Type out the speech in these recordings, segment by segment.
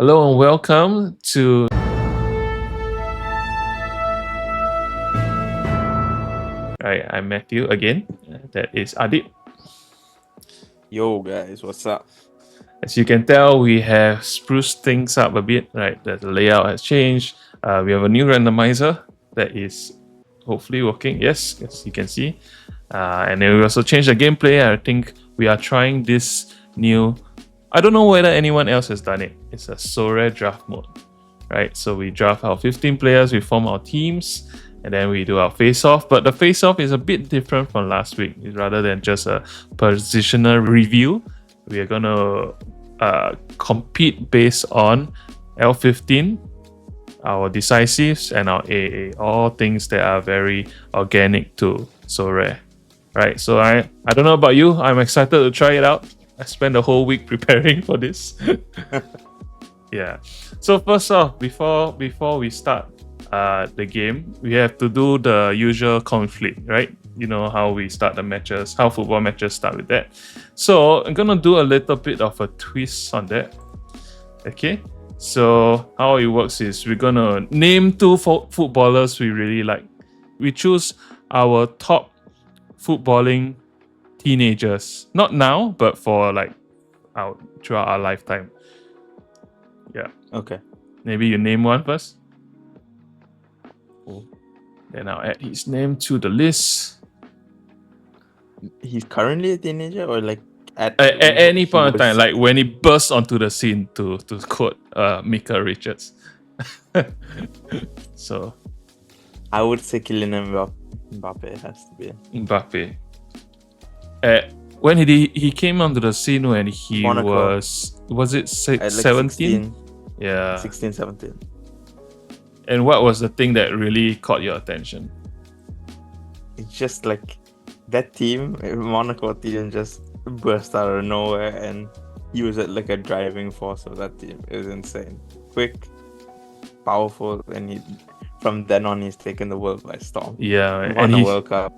Hello and welcome to. Right, I'm Matthew again. That is Adit. Yo guys, what's up? As you can tell, we have spruced things up a bit. Right, the layout has changed. We have a new randomizer that is hopefully working. Yes, as you can see. And then we also changed the gameplay. I think we are trying this new. I don't know whether anyone else has done it. It's a Sorare draft mode, right? So we draft our 15 players, we form our teams, and then we do our face-off. But the face-off is a bit different from last week. Rather than just a positional review, we are gonna compete based on L15, our decisives, and our AA. All things that are very organic to Sorare, right? So I don't know about you. I'm excited to try it out. I spent the whole week preparing for this. Yeah. So first off, before we start the game, we have to do the usual conflict, right? You know how we start the matches, how football matches start with that. So I'm gonna do a little bit of a twist on that. Okay. So how it works is we're gonna name two footballers we really like. We choose our top footballing teenagers, not now, but for like throughout our lifetime. Yeah. Okay. Maybe you name one first. Cool. Then I'll add his name to the list. He's currently a teenager or like At any he point in time, was- like when he bursts onto the scene, to quote Mika Richards. So I would say Kylian Mbappe has to be. Mbappe. When he came onto the scene when he Monaco. was it At like 17? Yeah. 16, 17. And what was the thing that really caught your attention? It's just like that team, Monaco team, just burst out of nowhere and he was like a driving force of that team. It was insane. Quick, powerful, and from then on he's taken the world by storm. Yeah, He and won a he World Cup.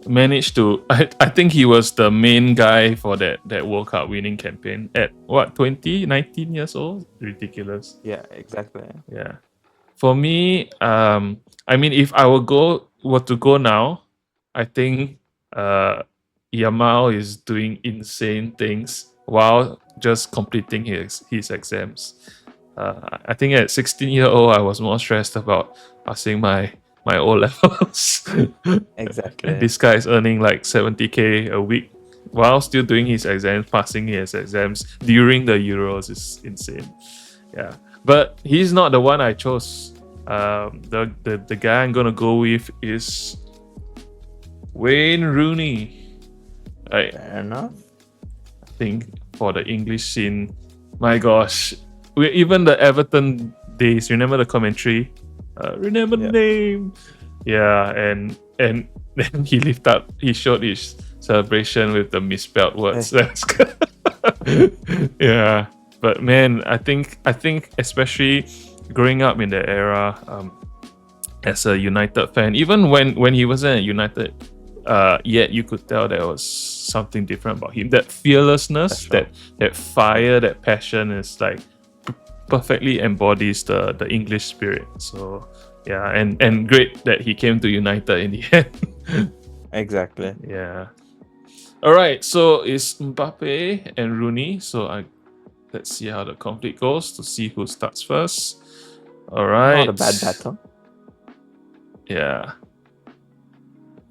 managed to. I think he was the main guy for that World Cup winning campaign at what 19 years old. Ridiculous. Yeah, exactly. Yeah. For me, I mean, if I were to go now, I think Yamal is doing insane things while just completing his exams. I think at 16-year-old, I was more stressed about passing my O levels. Exactly. And this guy is earning like 70K a week while still doing his exams, passing his exams during the Euros is insane. Yeah, but he's not the one I chose. The guy I'm gonna go with is Wayne Rooney. Fair enough. I think for the English scene, my gosh, even the Everton days. Remember the commentary? Remember the name? Yeah, and then he showed his celebration with the misspelled words. Yeah, but man, I think especially growing up in the era, as a United fan, even when he wasn't at United, yet you could tell there was something different about him. That fearlessness, that fire, that passion is like perfectly embodies the English spirit. So yeah, and great that he came to United in the end. Exactly. Yeah. All right, so it's Mbappe and Rooney. So let's see how the conflict goes to see who starts first. All right. Not a bad battle. Yeah.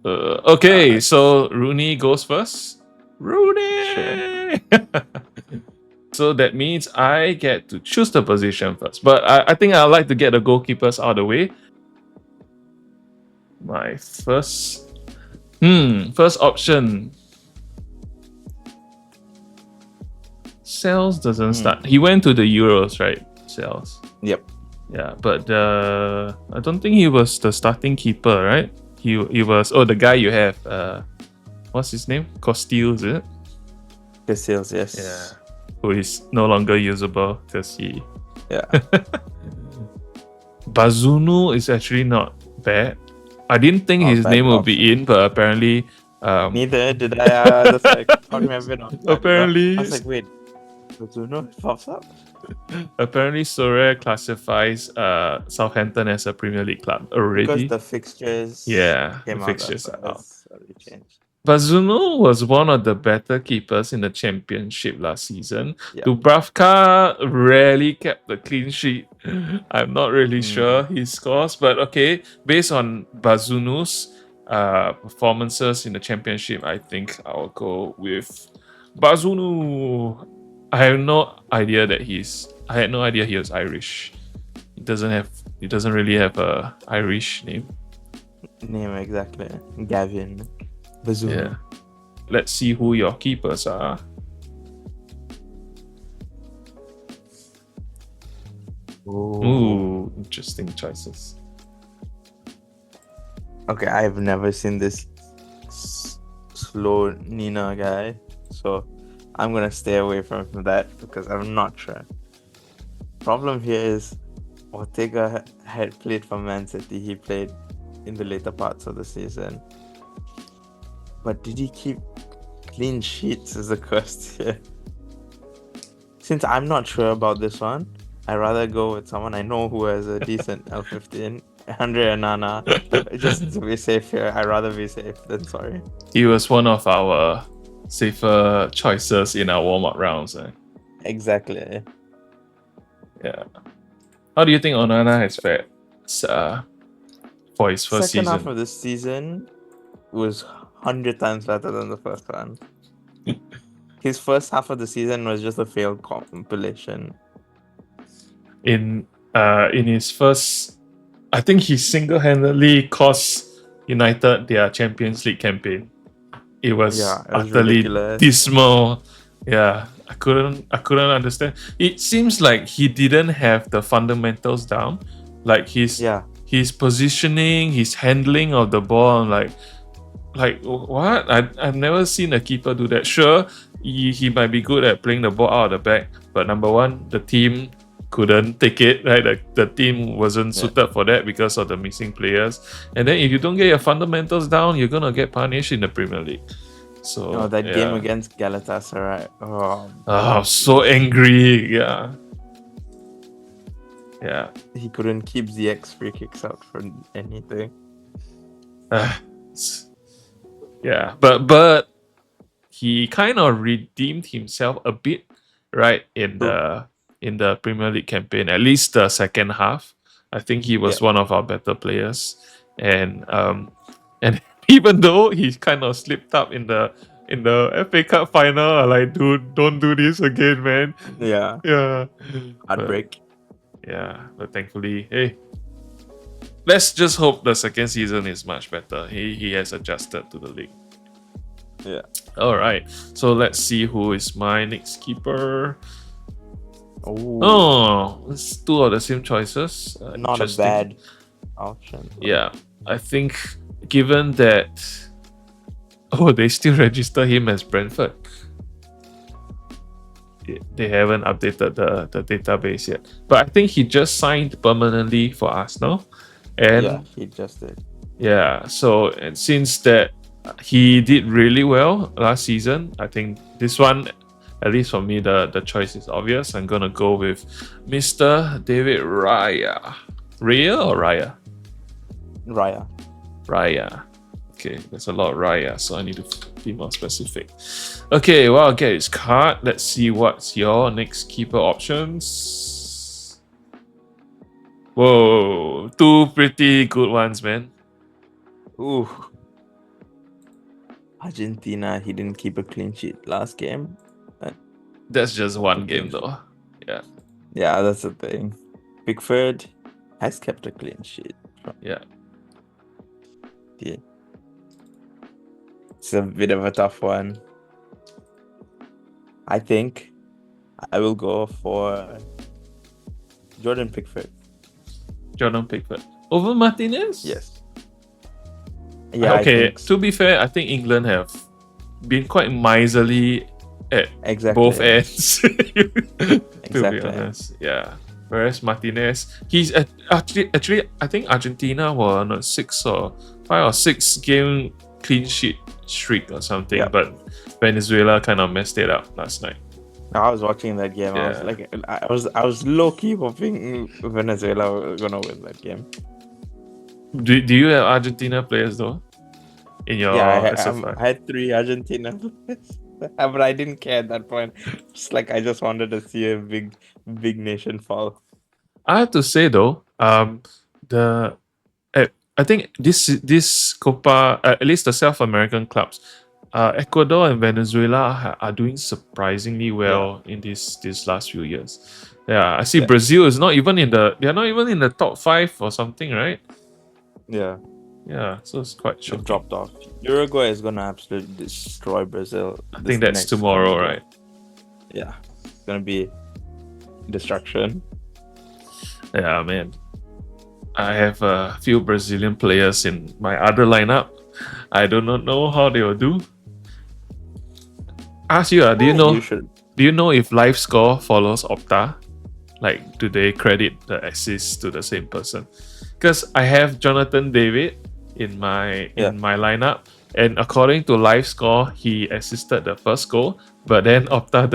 Okay, so Rooney goes first. Rooney! Sure. So that means I get to choose the position first. But I think I'd like to get the goalkeepers out of the way. My first option. Sales doesn't start. He went to the Euros, right? Sales. Yep. Yeah, but I don't think he was the starting keeper, right? He was the guy you have. What's his name? Costil, is it? Casillas, yes. Yeah. Who is no longer usable because he. Yeah. Bazunu is actually not bad. I didn't think his name would be in, but apparently. Neither did I. That's like caught me a bit off guard. Apparently. I was like, wait. Mizuno pops up. Apparently, Sorare classifies Southampton as a Premier League club Because already. the fixtures Yeah, the came out, fixtures are out. that's already changed. Bazuno was one of the better keepers in the championship last season. Yeah. Dubravka rarely kept the clean sheet. I'm not really sure Mm. his scores, but okay, based on Bazunu's performances in the championship, I think I'll go with Bazunu. I had no idea he was Irish. He doesn't really have a Irish name. Name exactly. Gavin. Mizuno. Yeah. Let's see who your keepers are. Ooh, interesting choices. Okay, I've never seen this slow Nina guy, so I'm gonna stay away from that because I'm not sure. Problem here is Ortega had played for Man City. He played in the later parts of the season, but did he keep clean sheets? Is the question. Since I'm not sure about this one, I'd rather go with someone I know who has a decent L15. Andre Anana. Just to be safe here, I'd rather be safe than sorry. He was one of our safer choices in our warm-up rounds. Exactly. Yeah. How do you think Onana has fared for his first Second half season? of the season was 100 times better than the first one. His first half of the season was just a failed compilation. In his first, I think he single-handedly cost United their Champions League campaign. It was utterly ridiculous. dismal. Yeah, I couldn't understand. It seems like he didn't have the fundamentals down, like his positioning, his handling of the ball. I'm like what? I've never seen a keeper do that. Sure, he might be good at playing the ball out of the back, but number one, the team couldn't take it, right? The team wasn't suited for that because of the missing players. And then if you don't get your fundamentals down, you're gonna get punished in the Premier League. So that game against Galatasaray. I'm so angry. Yeah. He couldn't keep ZX free kicks out for anything. Yeah, but he kind of redeemed himself a bit, right? In the Premier League campaign, at least the second half. I think he was one of our better players, and even though he kind of slipped up in the FA Cup final, like, dude, don't do this again, man. Yeah. Heartbreak. But thankfully, hey, let's just hope the second season is much better. He has adjusted to the league. Yeah. All right. So let's see who is my next keeper. It's two of the same choices. Not a bad option. Yeah, I think given that, they still register him as Brentford. They haven't updated the database yet, but I think he just signed permanently for Arsenal, and he just did. Yeah, so and since that he did really well last season, I think this one, at least for me, the choice is obvious. I'm gonna go with Mr. David Raya. Raya or Raya? Raya. Okay, there's a lot of Raya, so I need to be more specific. Okay, well, I'll get his card. Let's see what's your next keeper options. Whoa, two pretty good ones, man. Ooh. Argentina, he didn't keep a clean sheet last game. That's just one game though. Yeah. Yeah, that's the thing. Pickford has kept a clean sheet. Yeah. It's a bit of a tough one. I think I will go for Jordan Pickford. Over Martinez? Yes. Yeah. Okay, to be fair, I think England have been quite miserly at both ends. To be honest. Yeah. Whereas Martinez, he's actually I think Argentina were on a 5 or 6 game clean sheet streak or something, but Venezuela kind of messed it up last night. I was watching that game. I was Yeah. like, I was low key hoping Venezuela were gonna win that game. Do you have Argentina players though in Yeah, your SFI? I had three Argentina players, but I didn't care at that point. It's like I just wanted to see a big nation fall. I have to say though, the I think this Copa, at least the South American clubs, Ecuador and Venezuela are doing surprisingly Yeah, well in this last few years. Yeah, I see yeah, Brazil is not even in the they're not even in the top five or something, right? yeah. Yeah, so it's quite They've shocking. dropped off. Uruguay is gonna absolutely destroy Brazil I this think that's next coming tomorrow, game. right? Yeah, it's gonna be destruction. Yeah, man. I have a few Brazilian players in my other lineup. I do not know how they will do. Ask you, do you You know? should. Do you know if live score follows Opta? Like, do they credit the assists to the same person? Because I have Jonathan David in my Yeah. lineup, and according to live score, he assisted the first goal, but then Opta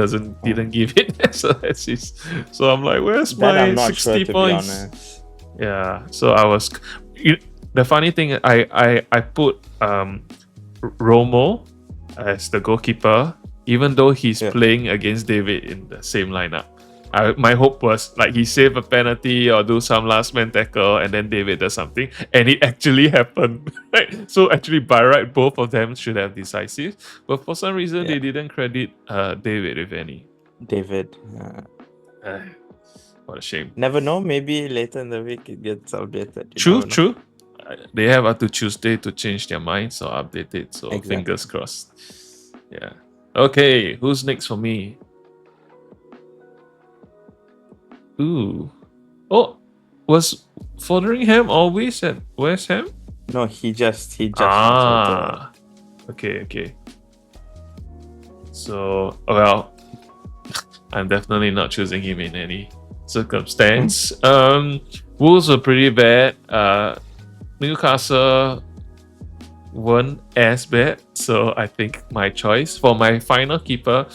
didn't give it as an assist. So I'm like, where's That I'm my not sure, 60 to be points? honest. Yeah. So I was. The funny thing, I put Romo as the goalkeeper, even though he's Yeah. playing against David in the same lineup. My hope was like he save a penalty or do some last man tackle, and then David does something, and it actually happened. Right? So actually, by right, both of them should have decisive, but for some reason Yeah. they didn't credit David if any. David. Uh, what a shame. Never know. Maybe later in the week it gets updated. You True, never know. true. They have up to Tuesday to change their minds or update it. So Exactly. fingers crossed. Yeah. Okay, who's next for me? Ooh. Oh, was Fotheringham always at West Ham? No, he just transferred to. Okay, okay. So, well, I'm definitely not choosing him in any circumstance. Wolves were pretty bad. Newcastle weren't as bad, so I think my choice for my final keeper.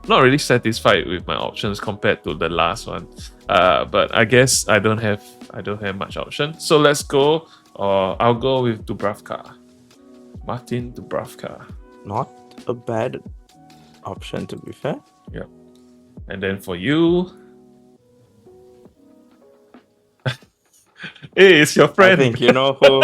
Not really satisfied with my options compared to the last one, but I guess I don't have much option. So let's go. Or I'll go with Dubravka, Martin Dubravka. Not a bad option, to be fair. Yep. And then for you, hey, it's your friend. I think you know who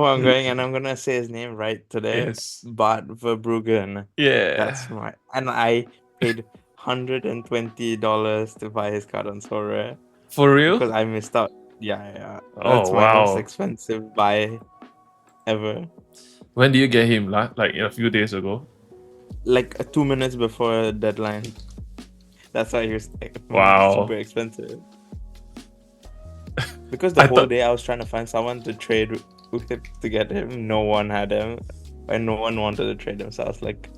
I'm going, and I'm gonna say his name right today. Yes. Bart Verbruggen. Yeah. That's and I paid $120 to buy his card on Sorare For real? because I missed out. Yeah. Oh, That's my most wow. expensive buy ever. When do you get him? Like a few days ago? Like 2 minutes before deadline. That's why he was Wow. super expensive. Because the I whole thought- day I was trying to find someone to trade with to get him. No one had him, and no one wanted to trade him. So I was like,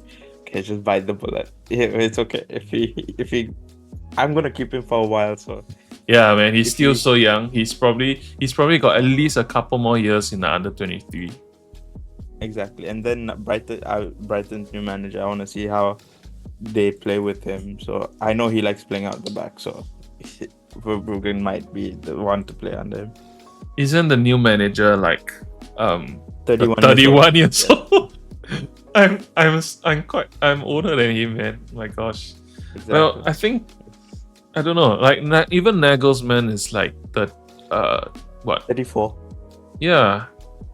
okay, just bite the bullet. Yeah, it's okay if he. I'm gonna keep him for a while. So Yeah, man, he's If still he- so young. He's probably got at least a couple more years in the under 23. exactly, and then Brighton's new manager. I want to see how they play with him. So I know he likes playing out the back. So Verbruggen might be the one to play under him. Isn't the new manager like 31 years old? I'm older than him, man. My gosh. Exactly. Well, I think I don't know. Like even Nagelsmann is like the what? 34. Yeah,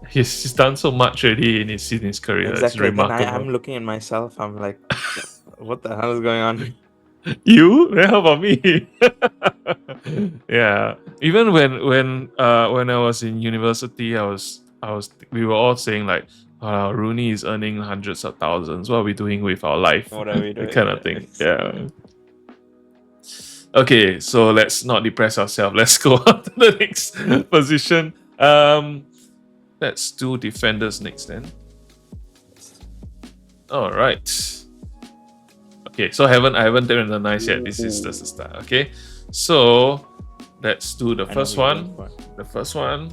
he's done so much already in his career. It's Exactly. Then remarkable. I'm looking at myself. I'm like, what the hell is going on? You? Then how about me? Yeah. Even when I was in university, we were all saying like, Rooney is earning hundreds of thousands. What are we doing with our life? What are we doing? That kind of thing. Yeah. Okay, so let's not depress ourselves. Let's go on to the next position. Let's do defenders next then. All right. Okay, so I haven't done the nice yet. This is just the start. Okay, so let's do the I know first who you're one. going for. The first one.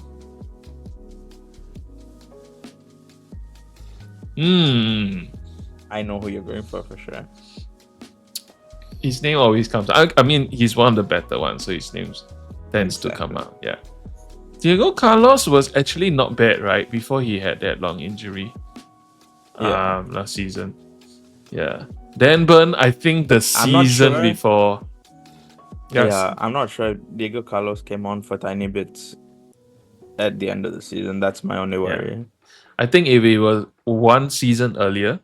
I know who you're going for sure. his name always comes. I mean, he's one of the better ones, so his name tends to come Exactly. out. Yeah. Diego Carlos was actually not bad, right? Before he had that long injury Yeah. last season. Yeah. Dan Burn, I think the I'm not season sure. before. Yes. Yeah, I'm not sure. Diego Carlos came on for tiny bits at the end of the season. That's my only Yeah. worry. I think if it was one season earlier,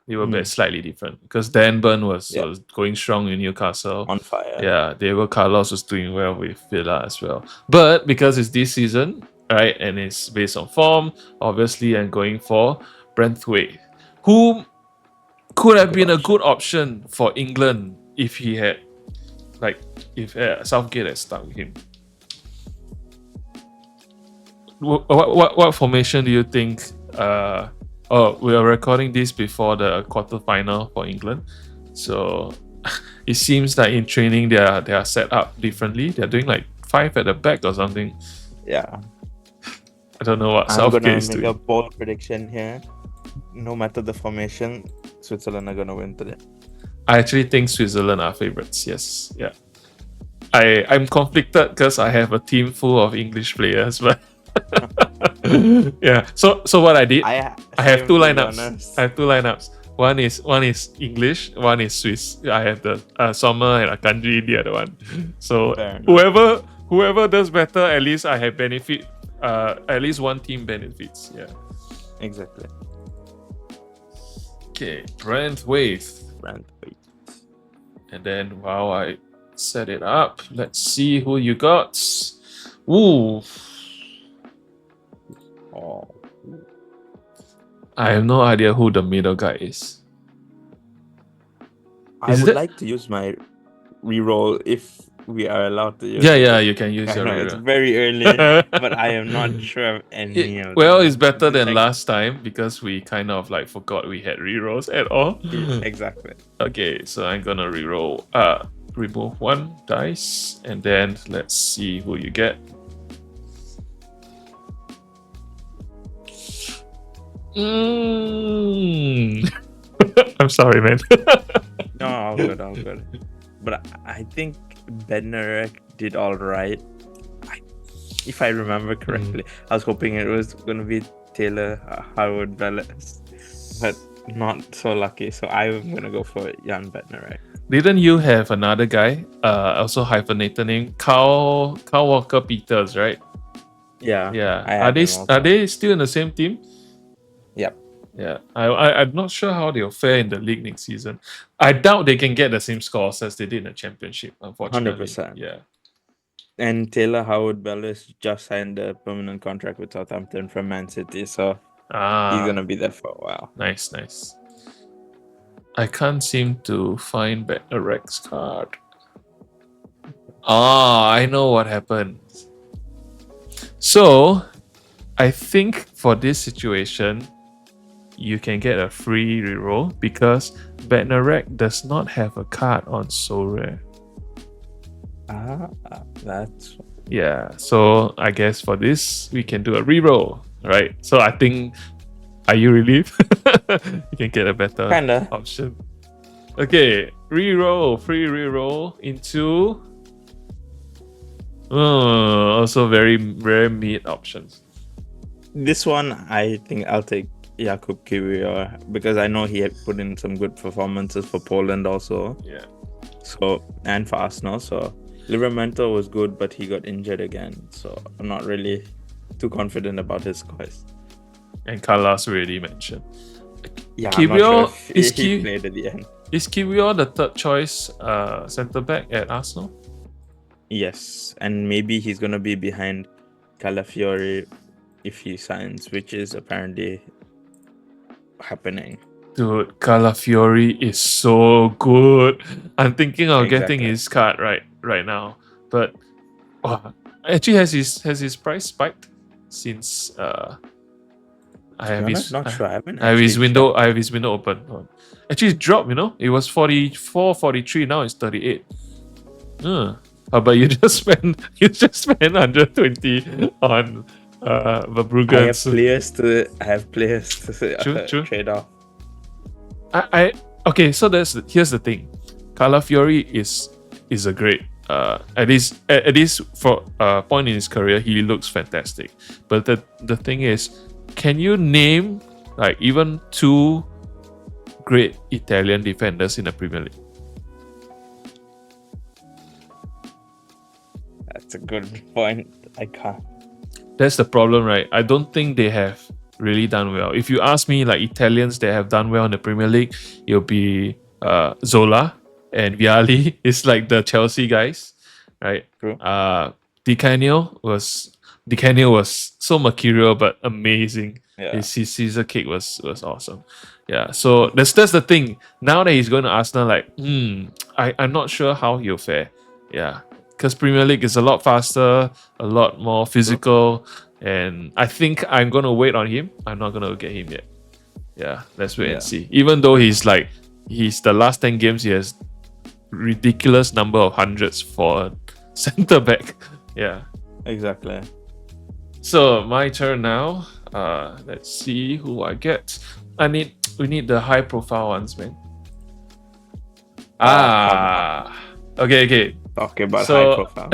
it would be slightly different because Dan Burn was Yeah. going strong in Newcastle. On fire. Yeah, Diego Carlos was doing well with Villa as well. But because it's this season, right, and it's based on form, obviously, and going for Brentwaite, who could have been a good option for England if he had, like, if Southgate had stuck with him. What formation do you think? Oh, we are recording this before the quarterfinal for England, so it seems like in training they are set up differently. They're doing like 5 at the back or something. Yeah. I don't know what I'm Southgate gonna is make doing. a bold prediction here. No matter the formation, Switzerland are gonna win today. I actually think Switzerland are favorites. Yes, yeah. I'm conflicted because I have a team full of English players, but yeah. So what I did, I have two lineups. I have two lineups. One is English, one is Swiss. I have the Sommer and Akanji, the other one. So whoever does better, at least I have benefit. At least one team benefits. Yeah. Exactly. Okay, Brentwaite. And then while I set it up, let's see who you got. Ooh. Oh. I have no idea who the middle guy is. I would like to use my reroll if we are allowed to use it. Yeah, you can use your I know reroll. it's very early, but I am not sure of any of them. Well, it's better than last time because we kind of like forgot we had rerolls at all. Exactly. Okay, so I'm gonna reroll. Remove one dice, and then let's see who you get. I'm sorry, man. No, all good. But I think Bednarek did all right. If I remember correctly, I was hoping it was going to be Taylor Howard Bellis, but not so lucky. So I'm going to go for Jan Bednarek. Didn't you have another guy, also hyphenated name, Carl Walker Peters, right? Yeah. Are they still in the same team? Yep. Yeah. I'm not sure how they'll fare in the league next season. I doubt they can get the same scores as they did in the championship, unfortunately. 100%. Yeah. And Taylor Howard Bellis just signed a permanent contract with Southampton from Man City, so he's gonna be there for a while. Nice. I can't seem to find a Rex card. I know what happened. So, I think for this situation, you can get a free reroll because Bednarek does not have a card on Sorare. That's... Yeah, so I guess for this, we can do a reroll, right? So I think, are you relieved? You can get a better option. Okay, free reroll into also very mid options. This one, I think I'll take Jakub Kiwior because I know he had put in some good performances for Poland also. Yeah. So, and for Arsenal. So Livramento was good, but he got injured again. So I'm not really too confident about his scores. And Carlos already mentioned. Yeah, Kiwior, he played at the end. Is Kiwior the third choice centre back at Arsenal? Yes, and maybe he's gonna be behind Calafiori if he signs, which is apparently happening. Dude, Calafiori is so good. I'm thinking of getting his card right now, but actually has his price spiked since I have his window open. Actually, it's dropped. It was 44, 43. Now it's 38. But you just spent 120 on Verbruggen. I have players to trade off. Okay, so here's the thing. Calafiori is a great. At least for a point in his career, he looks fantastic. But the thing is, can you name like even two great Italian defenders in the Premier League? That's a good point. I can't. That's the problem, right? I don't think they have really done well. If you ask me, like Italians that have done well in the Premier League, it'll be Zola and Vialli. It's like the Chelsea guys, right? True. Di Canio was so mercurial but amazing. Yeah. His Caesar kick was awesome. Yeah, so that's the thing. Now that he's going to Arsenal, like, I'm not sure how he'll fare. Yeah, because Premier League is a lot faster, a lot more physical, and I think I'm gonna wait on him. I'm not gonna get him yet. Yeah, let's wait and see. Even though he's the last 10 games, he has ridiculous number of hundreds for centre back. Yeah. Exactly. So my turn now. Let's see who I get. We need the high profile ones, man. Okay. Okay, but So- high profile.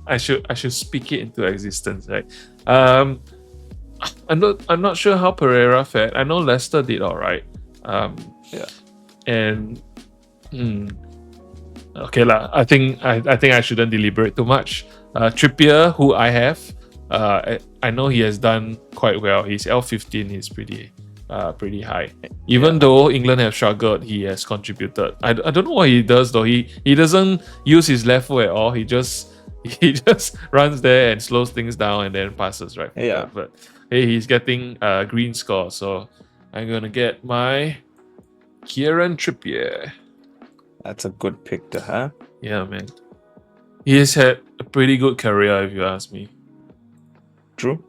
I should speak it into existence, right? I'm not sure how Pereira fared. I know Leicester did all right. Yeah. And okay lah. I think I shouldn't deliberate too much. Trippier, who I have, I know he has done quite well. His L15 is pretty high. Even though England have struggled, he has contributed. I don't know what he does though. He doesn't use his left foot at all. He just runs there and slows things down and then passes, right? Yeah. But hey, he's getting a green score, so I'm gonna get my Kieran Trippier. That's a good pick to have. Yeah, man. He has had a pretty good career, if you ask me. True.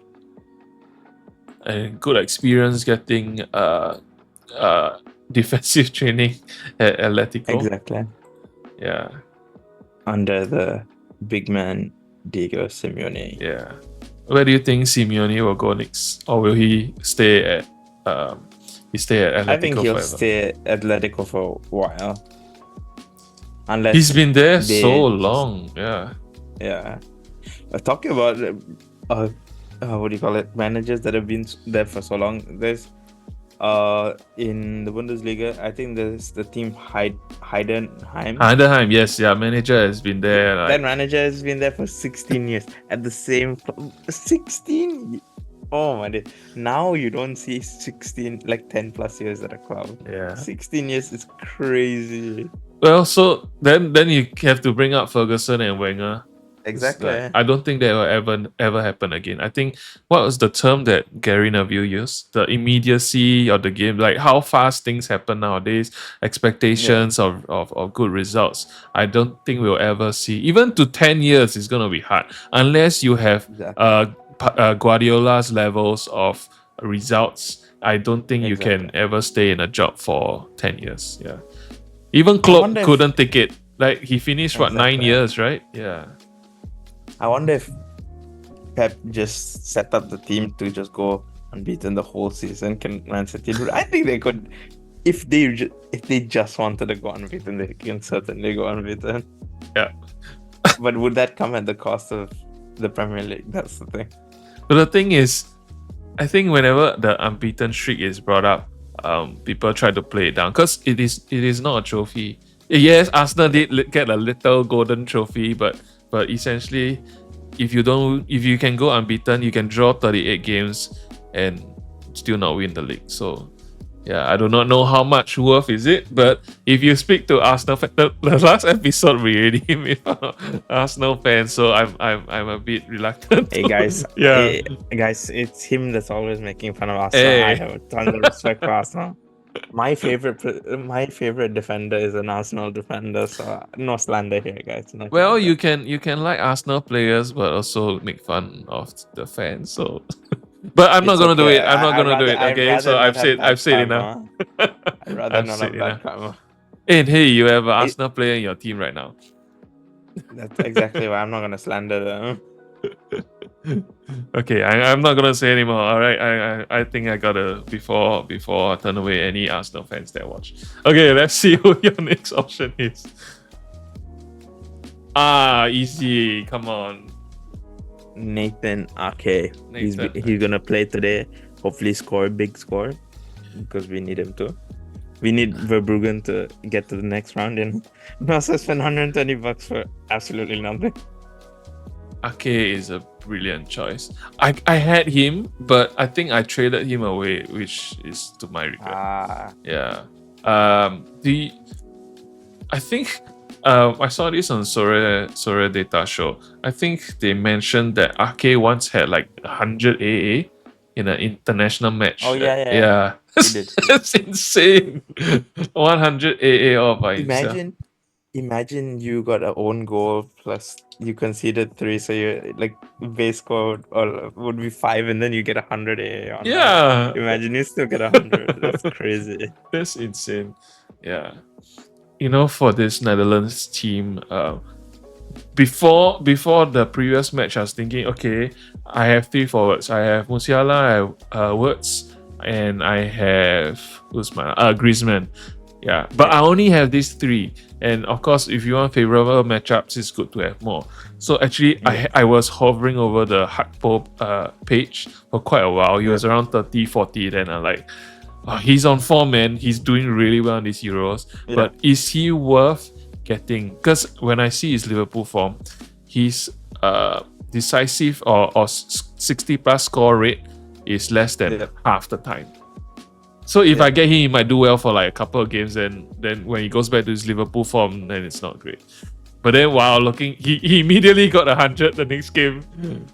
And good experience getting defensive training at Atletico. Exactly. Yeah. Under the big man Diego Simeone. Yeah. Where do you think Simeone will go next? Or will he stay at Atletico I think he'll forever? stay at Atletico for a while. Unless He's been there they so just- long. Yeah. Yeah. Talking about what do you call it? Managers that have been there for so long. There's in the Bundesliga, I think there's the team Heidenheim. Heidenheim, yes, yeah. Manager has been there. That manager has been there for 16 years at the same club. 16. Oh my day. Now you don't see 16 like 10 plus years at a club. Yeah. 16 years is crazy. Well, so then you have to bring up Ferguson and Wenger. Exactly. Like, I don't think that will ever happen again. I think what was the term that Gary Neville used? The immediacy of the game, like how fast things happen nowadays, expectations of good results. I don't think we'll ever see. Even to 10 years, it's gonna be hard unless you have Exactly. Guardiola's levels of results. I don't think you can Exactly. ever stay in a job for 10 years. Yeah. Even Klopp wonder if- couldn't take it. Like he finished 9 Exactly. years, right? Yeah. I wonder if Pep just set up the team to just go unbeaten the whole season. Can Man City do it? I think they could. If they just wanted to go unbeaten, they can certainly go unbeaten. Yeah. But would that come at the cost of the Premier League? That's the thing. But the thing is, I think whenever the unbeaten streak is brought up, people try to play it down because it is not a trophy. Yes, Arsenal did get a little golden trophy, but essentially, if you can go unbeaten, you can draw 38 games and still not win the league. So yeah, I do not know how much worth is it, but if you speak to Arsenal fans, the last episode we already made fun of Arsenal fans, so I'm a bit reluctant. Hey guys, Yeah. hey, guys, it's him that's always making fun of Arsenal. Hey. I have a ton of respect for Arsenal. My favorite defender is an Arsenal defender, so no slander here, guys. No Well, slander. you can like Arsenal players, but also make fun of the fans. So, but I'm not It's gonna do okay. it. I'm not gonna do it. I'd Okay, rather so not I've have said bad it enough. karma. I'd rather I've not said have bad enough. karma. And hey, you have an Arsenal player in your team right now. That's exactly why I'm not gonna slander them. Okay, I'm not gonna say anymore. All right, I think I gotta before I turn away any Arsenal fans that watch. Okay, let's see who your next option is. Easy. Come on, Nathan Ake. Nathan. He's gonna play today. Hopefully score a big score because we need him to. We need Verbruggen to get to the next round and we also spend $120 for absolutely nothing. Ake is a brilliant choice. I had him, but I think I traded him away, which is to my regret. Yeah. The I think I saw this on Soraredata show. I think they mentioned that Ake once had like 100 AA in an international match. Oh yeah, yeah. Yeah. He did. That's insane. 100 AA all by himself. Imagine you got an own goal plus you conceded 3, so you like base score or would be 5, and then you get 100 AA on that. Yeah. Imagine you still get 100. That's crazy. That's insane. Yeah. You know, for this Netherlands team, before the previous match, I was thinking, okay, I have 3 forwards. I have Musiala, I have Wirtz, and I have Griezmann. Yeah, but I only have these 3, and of course, if you want favorable matchups, it's good to have more. So actually, I was hovering over the Hakpo page for quite a while. He was around 30, 40. Then I'm like, he's on form, man. He's doing really well in these Euros. Yeah. But is he worth getting? Because when I see his Liverpool form, his decisive or 60 plus score rate is less than half the time. So if I get him, he might do well for like a couple of games. Then when he goes back to his Liverpool form, then it's not great. But then while looking, he immediately got 100 the next game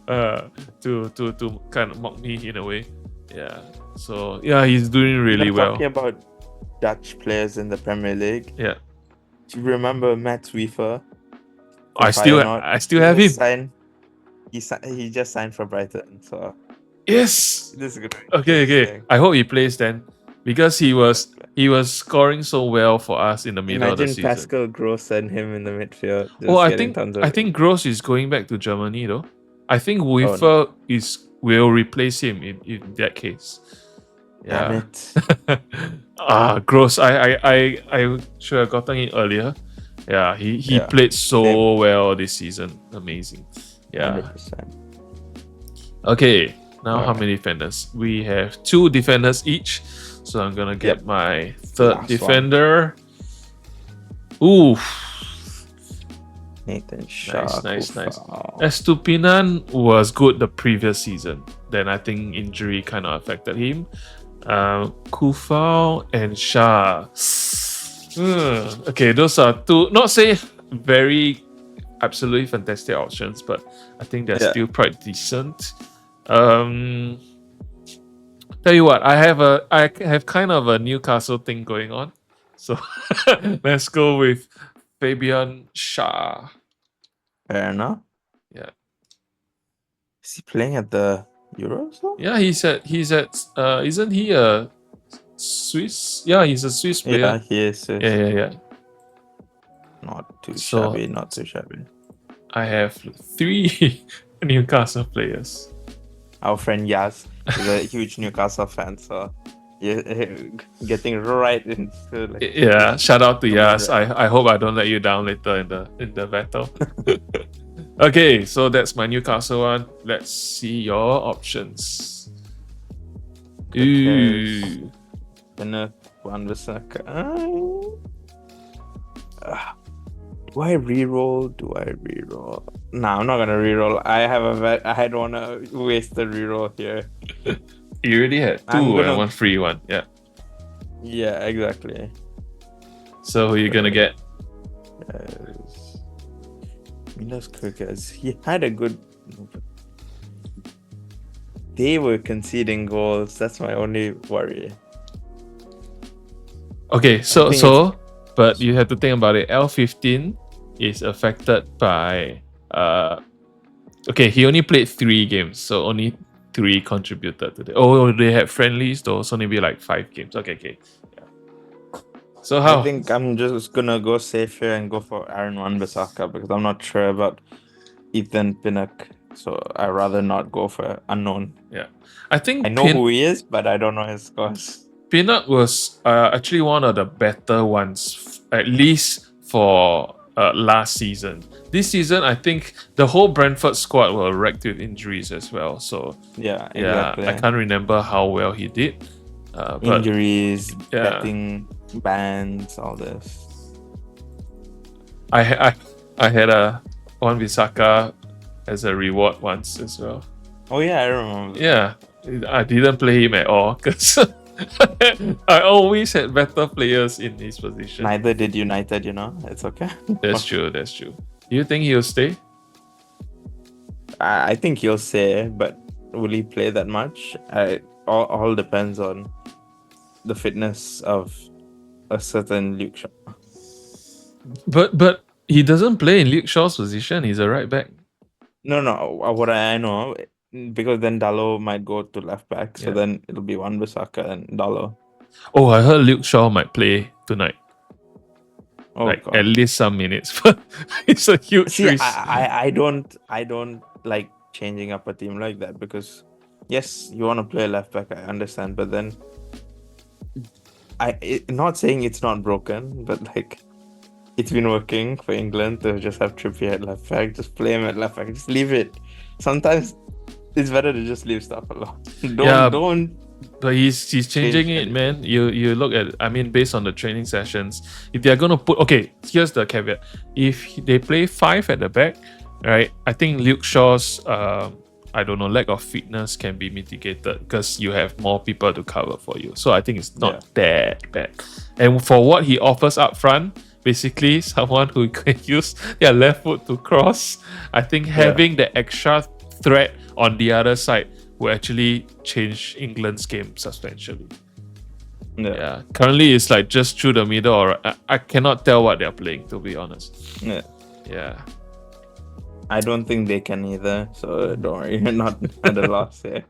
to kind of mock me in a way. Yeah. So yeah, he's doing really well. Talking about Dutch players in the Premier League. Yeah. Do you remember Matt Weaver? I still have him. He just signed for Brighton. So yes. This is good. Okay. I hope he plays then, because he was scoring so well for us in the middle of the season. Imagine Pascal Gross and him in the midfield. I think Gross is going back to Germany though. I think Weaver will replace him in that case. Yeah. Damn it. Gross. I should have gotten it earlier. Yeah, he played so well this season. Amazing. Yeah. 100%. Okay. Now how many defenders? We have 2 defenders each. So I'm gonna get my third Last defender. Ooh. Nathan Shaw. Nice. Estupinan was good the previous season. Then I think injury kind of affected him. Kufau and Shah. Okay, those are 2, not say very absolutely fantastic options, but I think they're still quite decent. Tell you what, I have kind of a Newcastle thing going on, so let's go with Fabian Shah. Fair enough. Yeah. Is he playing at the Euros though? Yeah, he's at isn't he a Swiss? Yeah, he's a Swiss player. Yeah, he is Swiss. Yeah. Not too shabby. I have 3 Newcastle players. Our friend Yas is a huge Newcastle fan, so getting right into shout out to Yas. I hope I don't let you down later in the battle. Okay, so that's my Newcastle one. Let's see your options. Ooh. Do I reroll? No, I'm not gonna reroll. I don't wanna waste the reroll here. You already had 2 and 1 free one. Yeah. Yeah, exactly. So who are you gonna get? Milos Kerkez. He had a good. They were conceding goals. That's my only worry. Okay, but you have to think about it. L15 is affected by okay, he only played 3 games, so only 3 contributed to the. Oh, they had friendlies though, so maybe like 5 games. Okay. Yeah. So how? I think I'm just gonna go safe here and go for Aaron Wan-Bissaka because I'm not sure about Ethan Pinnock So I'd rather not go for unknown. Yeah, I think I know who he is, but I don't know his scores. Pinnock was actually one of the better ones, at least for last season. This season, I think the whole Brentford squad were wrecked with injuries as well. So Yeah, yeah, exactly. I can't remember how well he did. But Injuries, yeah, betting bans, all this. I had a one Visaka as a reward once as well. Oh yeah, I remember. Yeah, I didn't play him at all because I always had better players in his position. Neither did United, It's okay. That's true. That's true. Do you think he'll stay? I think he'll say, but will he play that much? All depends on the fitness of a certain Luke Shaw. But he doesn't play in Luke Shaw's position. He's a right back. No, what I know, because then Dallo might go to left back, so Yeah. then it'll be Wan-Bissaka and Dallo. Oh, I heard Luke Shaw might play tonight. Oh like God. at least some minutes. But it's a huge See, risk. I don't like changing up a team like that, because yes, you want to play left back, I understand, but then not saying it's not broken, but like it's been working for England to just have Trippier at left back, just play him at left back, just leave it. Sometimes it's better to just leave stuff alone. Don't. But he's changing it, anything. man. You look at, I mean, based on the training sessions, if they're gonna put, okay, here's the caveat: if they play 5 at the back, right? I think Luke Shaw's I don't know, lack of fitness can be mitigated because you have more people to cover for you. So I think it's not that bad. And for what he offers up front, basically someone who can use their left foot to cross, I think having the extra threat on the other side will actually change England's game substantially. Yeah. Currently, it's like just through the middle, or I cannot tell what they're playing, to be honest. Yeah. I don't think they can either, so don't worry, you're not at a loss here.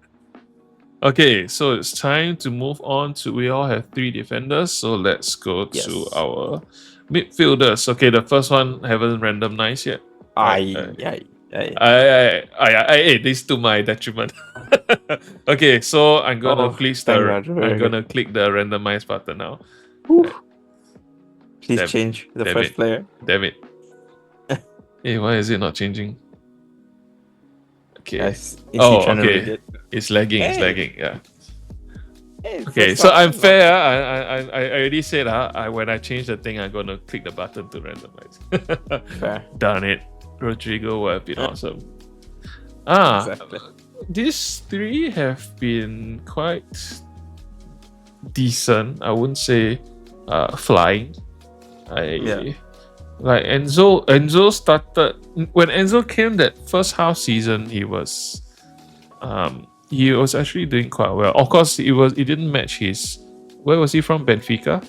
Okay, so it's time to move on to, we all have 3 defenders, so let's go to our midfielders. Okay, the first one haven't randomized yet. This to my detriment. Okay, so I'm gonna click the randomize button now. Please change the first player. Damn it. Hey, why is it not changing? Okay. Okay. It's lagging. It's lagging. Yeah. Okay, so I'm fair. I already said when I change the thing, I'm gonna click the button to randomize. Fair. Darn it. Rodrigo would have been awesome. Exactly. These 3 have been quite decent. I wouldn't say flying. Like Enzo started when Enzo came that first half season. He was actually doing quite well. Of course, it didn't match his. Where was he from? Benfica.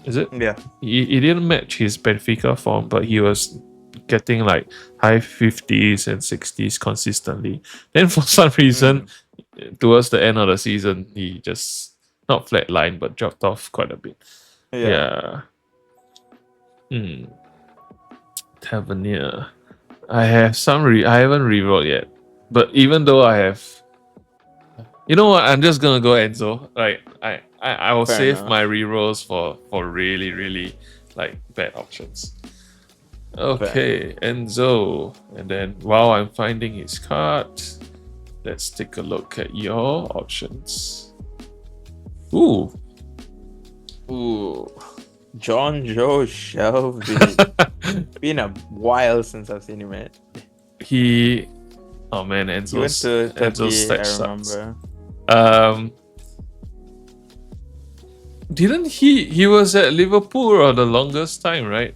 Is it? Yeah. He didn't match his Benfica form, but he was getting like high 50s and 60s consistently. Then for some reason, towards the end of the season, he just not flatlined but dropped off quite a bit. Yeah. Tavernier. I have I haven't rerolled yet. But even though I have, you know what? I'm just gonna go Enzo. Like I will save my rerolls for really, really like bad options. Okay, Enzo. And then while I'm finding his card, let's take a look at your options. Ooh. John Joe Shelby. Been a while since I've seen him, man. Oh man, Enzo's stats I remember. Didn't he was at Liverpool for the longest time, right?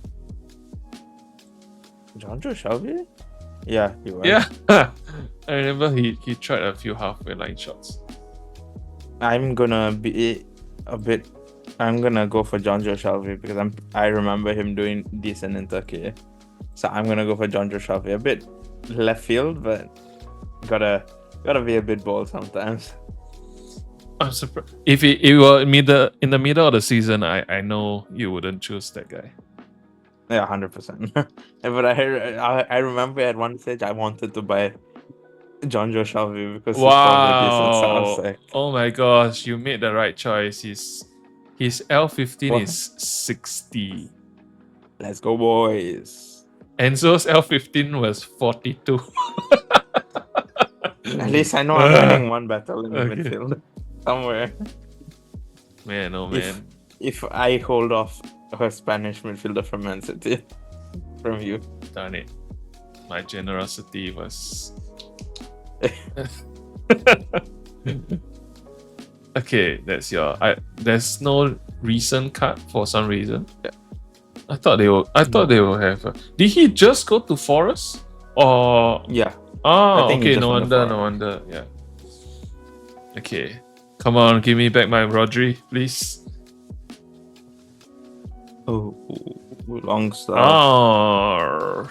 John Joe Shelby? Yeah, he was. Yeah. I remember he tried a few halfway line shots. I'm gonna go for John Joe Shelby because I remember him doing decent in Turkey. So I'm gonna go for John Joe Shelby. A bit left field, but gotta be a bit bold sometimes. I'm surprised. If it were in the middle of the season, I know you wouldn't choose that guy. Yeah, 100%. But I remember at one stage I wanted to buy John Joe Shelby because he's probably decent Wow! Southside. Oh my gosh, you made the right choice. His L15 What? is 60. Let's go, boys. Enzo's L15 was 42. At least I know I'm winning one battle in the Okay. midfield somewhere. Man, oh If man. if I hold off a Spanish midfielder from Man City from you. Darn it. My generosity was. Okay, that's your. There's no recent cut for some reason. I thought they will. I thought they will have. Did he just go to Forest or? Yeah. Oh, I think he okay. just No went to wonder. No wonder. Yeah. Okay. Come on, give me back my Rodri, please. Oh, long stuff. Oh.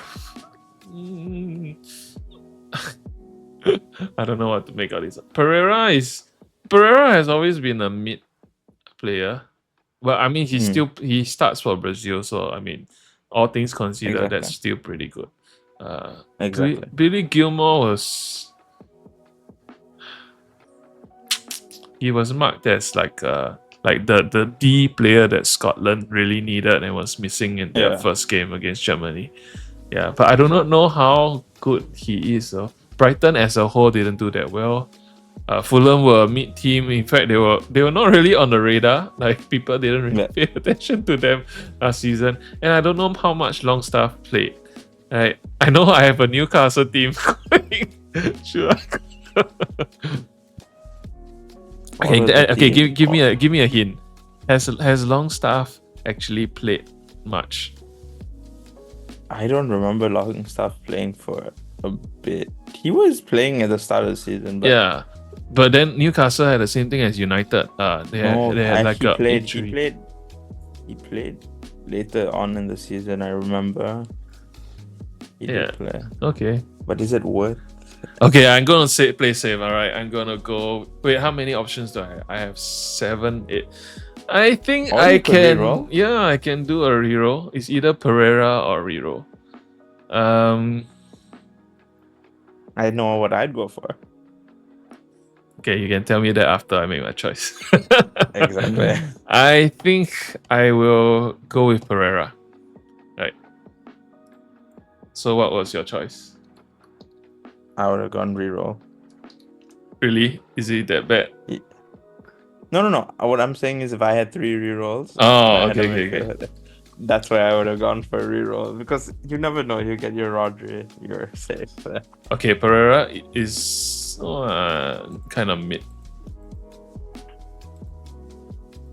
I don't know what to make of this. Pereira has always been a mid player. Well, I mean, he starts for Brazil, so I mean, all things considered, Exactly. that's still pretty good. Exactly. Billy Gilmore was marked as like the D player that Scotland really needed and was missing in their first game against Germany. Yeah, but I do not know how good he is. So Brighton as a whole didn't do that well. Fulham were a mid team. In fact, they were not really on the radar. Like people didn't really pay attention to them last season. And I don't know how much Longstaff played. I know I have a Newcastle team. Sure. Okay. Give me a hint. Has Longstaff actually played much? I don't remember Longstaff playing for a bit. He was playing at the start of the season, but yeah. But then Newcastle had the same thing as United. They had like he a played. injury. He played later on in the season. I remember. He did play. Okay. But is it worth? Okay, I'm gonna play safe. All right, I'm gonna go. Wait, how many options do I have? I have 7, 8. I think I can. Reroll? Yeah, I can do a reroll. It's either Pereira or reroll. I know what I'd go for. Okay, you can tell me that after I make my choice. Exactly. I think I will go with Pereira. Right. So what was your choice? I would have gone reroll. Really? Is it that bad? No. What I'm saying is if I had 3 rerolls. Oh, okay. That's why I would have gone for a reroll. Because you never know, you get your Rodri, you're safe. Okay, Pereira is kind of mid.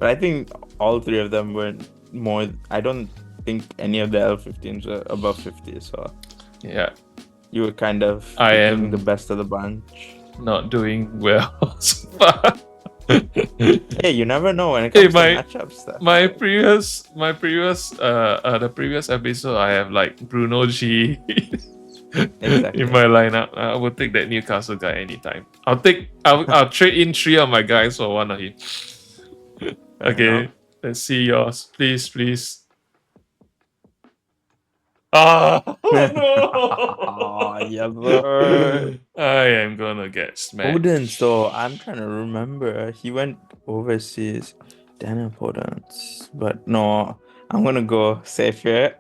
But I think all 3 of them were more. I don't think any of the L15s were above 50. So yeah, you were kind of am the best of the bunch. Not doing well so far. Hey, you never know when it comes to matchup stuff. The previous episode, I have like Bruno G Exactly. in my lineup. I will take that Newcastle guy anytime. I'll trade in 3 of my guys for 1 of him. Okay, let's see yours, please. Oh no! Yes, sir. I am gonna get smacked. Podence, though, I'm trying to remember. He went overseas. Daniel Podence. But no, I'm gonna go safe here.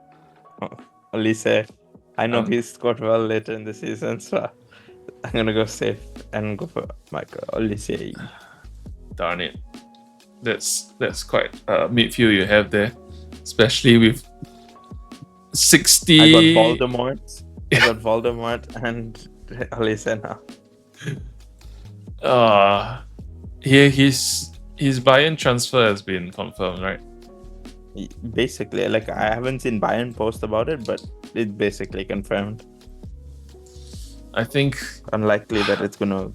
Olise. I know he scored well later in the season, so I'm gonna go safe and go for Michael Olise. Darn it. That's quite a midfield you have there. Especially with 60. I got Voldemort and Olise now. His Bayern transfer has been confirmed, right? Basically, like I haven't seen Bayern post about it, but it's basically confirmed. I think unlikely that it's gonna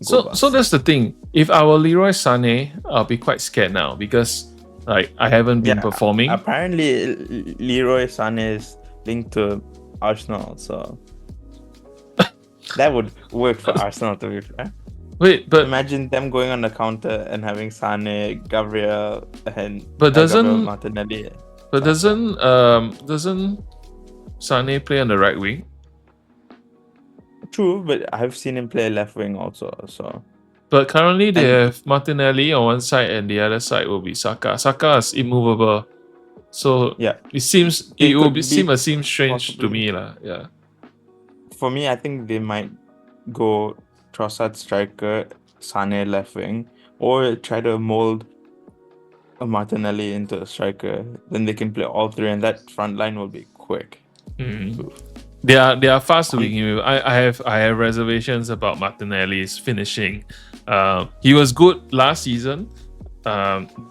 go so that's the thing. If I were Leroy Sané, I'll be quite scared now because like I haven't been performing. Apparently Leroy Sané is linked to Arsenal, so that would work for Arsenal, to be fair. Wait, but imagine them going on the counter and having Sané, Gabriel, and Martinelli. But doesn't Sané play on the right wing? True, but I've seen him play left wing also. So But currently they and have Martinelli on one side and the other side will be Saka. Saka is immovable. So yeah, it it will be could be seem strange to possibly. me lah. Yeah. For me, I think they might go Trossard striker, Sane left wing, or try to mold a Martinelli into a striker. Then they can play all three, and that front line will be quick. Mm. They are fast to Um, begin with. I have reservations about Martinelli's finishing. He was good last season.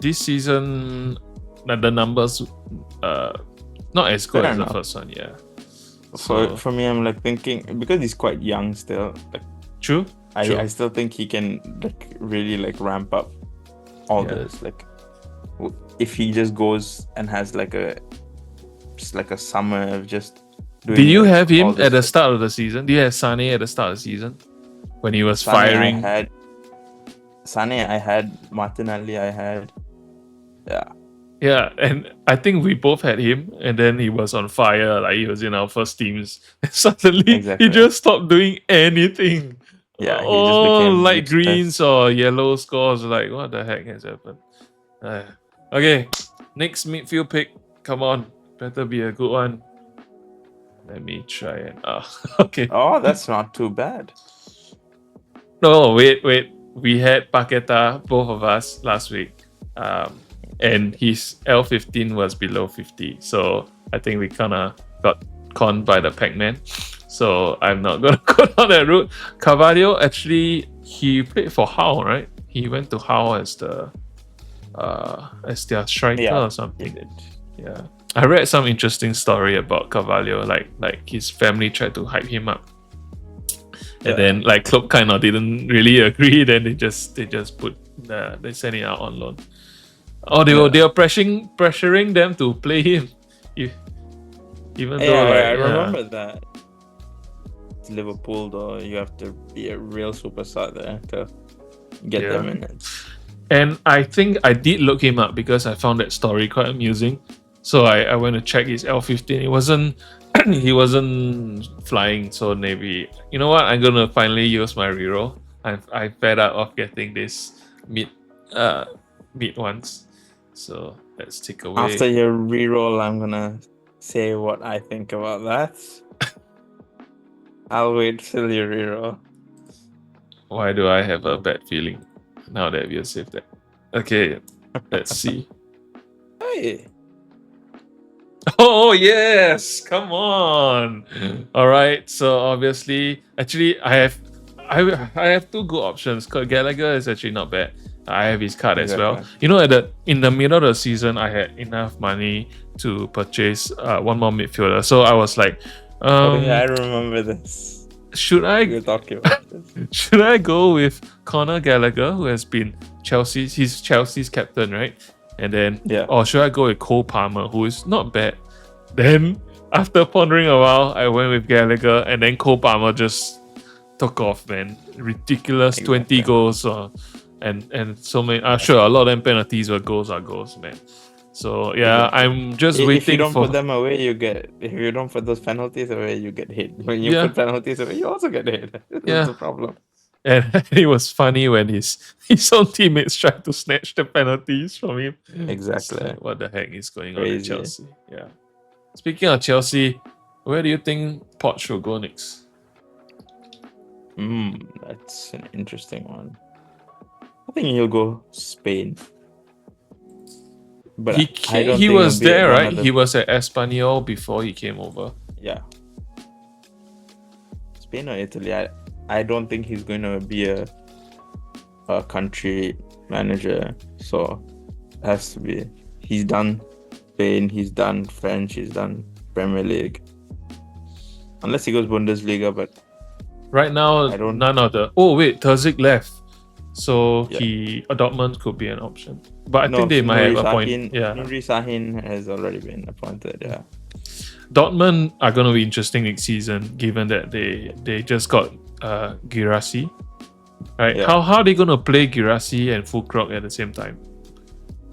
This season, the numbers not as good Fair as the enough. first one. Yeah. For me, I'm like thinking because he's quite young still. Like True. I still think he can like really like ramp up all Yeah. this. Like if he just goes and has like a summer of just doing. Did you like, have him all this, at the like, start of the season? Do you have Sane at the start of the season when he was Sane, firing? I had Martinelli. I had Yeah, and I think we both had him, and then he was on fire. Like he was in our first teams. Suddenly, Exactly. he just stopped doing anything. Yeah, he just Oh, became light useless. greens or yellow scores. Like what the heck has happened? Okay, next midfield pick. Come on, better be a good one. Let me try it. Okay. Oh, that's not too bad. No, wait. We had Paqueta, both of us, last week. And his L15 was below 50. So I think we kind of got conned by the Pac-Man. So I'm not going to go down that route. Carvalho, actually, he played for Hull, right? He went to Hull as their striker or something. He did. Yeah. I read some interesting story about Carvalho. Like his family tried to hype him up. And then like Klopp kind of didn't really agree. Then they just put they sent it out on loan. Oh, they were pressuring them to play him, even though I remember that. It's Liverpool though, you have to be a real superstar there to get them in it. And I think I did look him up because I found that story quite amusing. So I went to check his L15. It wasn't he wasn't flying. So maybe you know what? I'm gonna finally use my reroll. I'm fed up of getting this mid ones. So let's take away. After your reroll, I'm gonna say what I think about that. I'll wait till you reroll. Why do I have a bad feeling now that we have saved that? Okay, let's see. Hey. Oh yes, come on. All right, so obviously, actually, I have two good options. Gallagher is actually not bad. I have his card as well. You know, in the middle of the season, I had enough money to purchase one more midfielder. So I was like, I remember this. Should I talking about this. Should I go with Conor Gallagher, who has been Chelsea's captain, right? And then, or should I go with Cole Palmer, who is not bad? Then, after pondering a while, I went with Gallagher, and then Cole Palmer just took off, man. Ridiculous 20 goals, and so many. Sure, a lot of them penalties were goals, man. So yeah, I'm just waiting. If you don't put them away, you get. If you don't put those penalties away, you get hit. When you put penalties away, you also get hit. That's the problem. And it was funny when his own teammates tried to snatch the penalties from him. Exactly. Like, what the heck is going on at Chelsea? Yeah. Speaking of Chelsea, where do you think Poch should go next? That's an interesting one. I think he'll go Spain. But he was there, right? He was at Espanyol before he came over. Yeah. Spain or Italy? I don't think he's going to be a country manager. So it has to be. He's done Spain, he's done French, he's done Premier League. Unless he goes Bundesliga, but right now, none of the. Oh wait, Terzic left, so Dortmund could be an option. But I think they might have appointed. Nuri Sahin has already been appointed. Yeah. Dortmund are going to be interesting next season, given that they just got Guirassy. Right? Yeah. How are they going to play Guirassy and Fulkrug at the same time?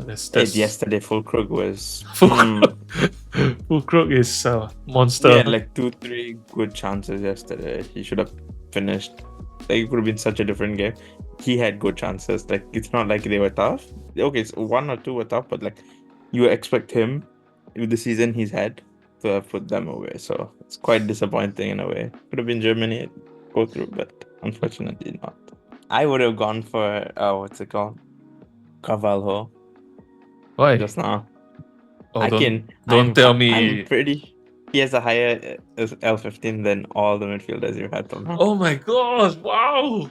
Yesterday, Fulkrug was. Fulkrug is a monster. He had like 2-3 good chances yesterday. He should have finished. Like, it could have been such a different game. He had good chances. Like, it's not like they were tough. Okay, so one or two were tough, but like you expect him with the season he's had to have put them away. So it's quite disappointing in a way. Could have been Germany go through, but unfortunately not. I would have gone for what's it called? Carvalho Why? just now. Oh, I can. don't tell me. I'm pretty. He has a higher L15 than all the midfielders you've had till now. Oh my gosh! Wow,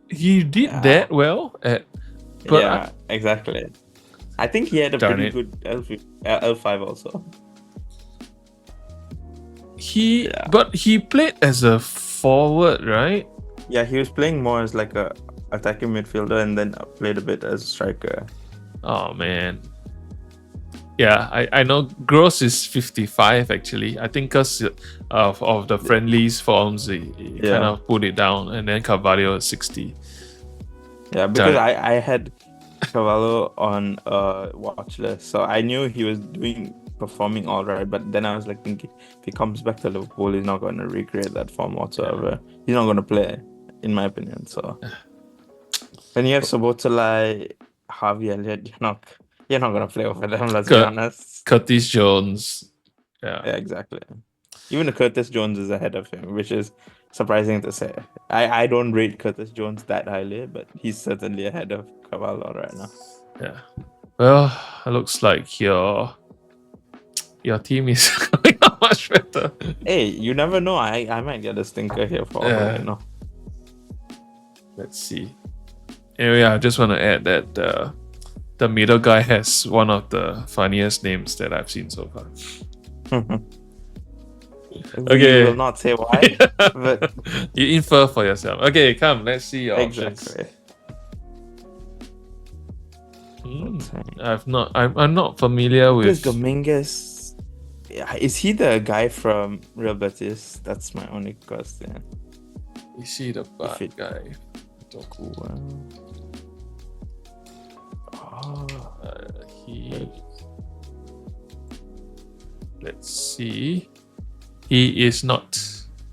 he did Yeah. that well. But Yeah, exactly. I think he had a Darn pretty it. good L5 also. Yeah. But he played as a forward, right? Yeah, he was playing more as like a attacking midfielder and then played a bit as a striker. Oh man. Yeah, I know Gross is 55 actually. I think because of the friendlies forms, he kind of put it down, and then Carvalho is 60. Yeah, because I had Cavallo on watch list, so I knew he was performing all right. But then I was like thinking, if he comes back to Liverpool, he's not going to recreate that form whatsoever. He's not going to play, in my opinion. So when you have Sobotlai, Harvey Elliott, you're not going to play over them. Let's be honest. Curtis Jones. Yeah, exactly. Even Curtis Jones is ahead of him, which is surprising to say. I don't rate Curtis Jones that highly, but he's certainly ahead of Cavallo right now. Yeah. Well, it looks like your team is going out much better. Hey, you never know. I might get a stinker here for all I know. Let's see. Anyway, I just want to add that the middle guy has one of the funniest names that I've seen so far. Okay. We will not say why, but you infer for yourself. Okay, come, let's see your options. I'm not familiar with Dominguez. Yeah, is he the guy from Real Betis? That's my only question. Is he the bad guy? Let's see. He is not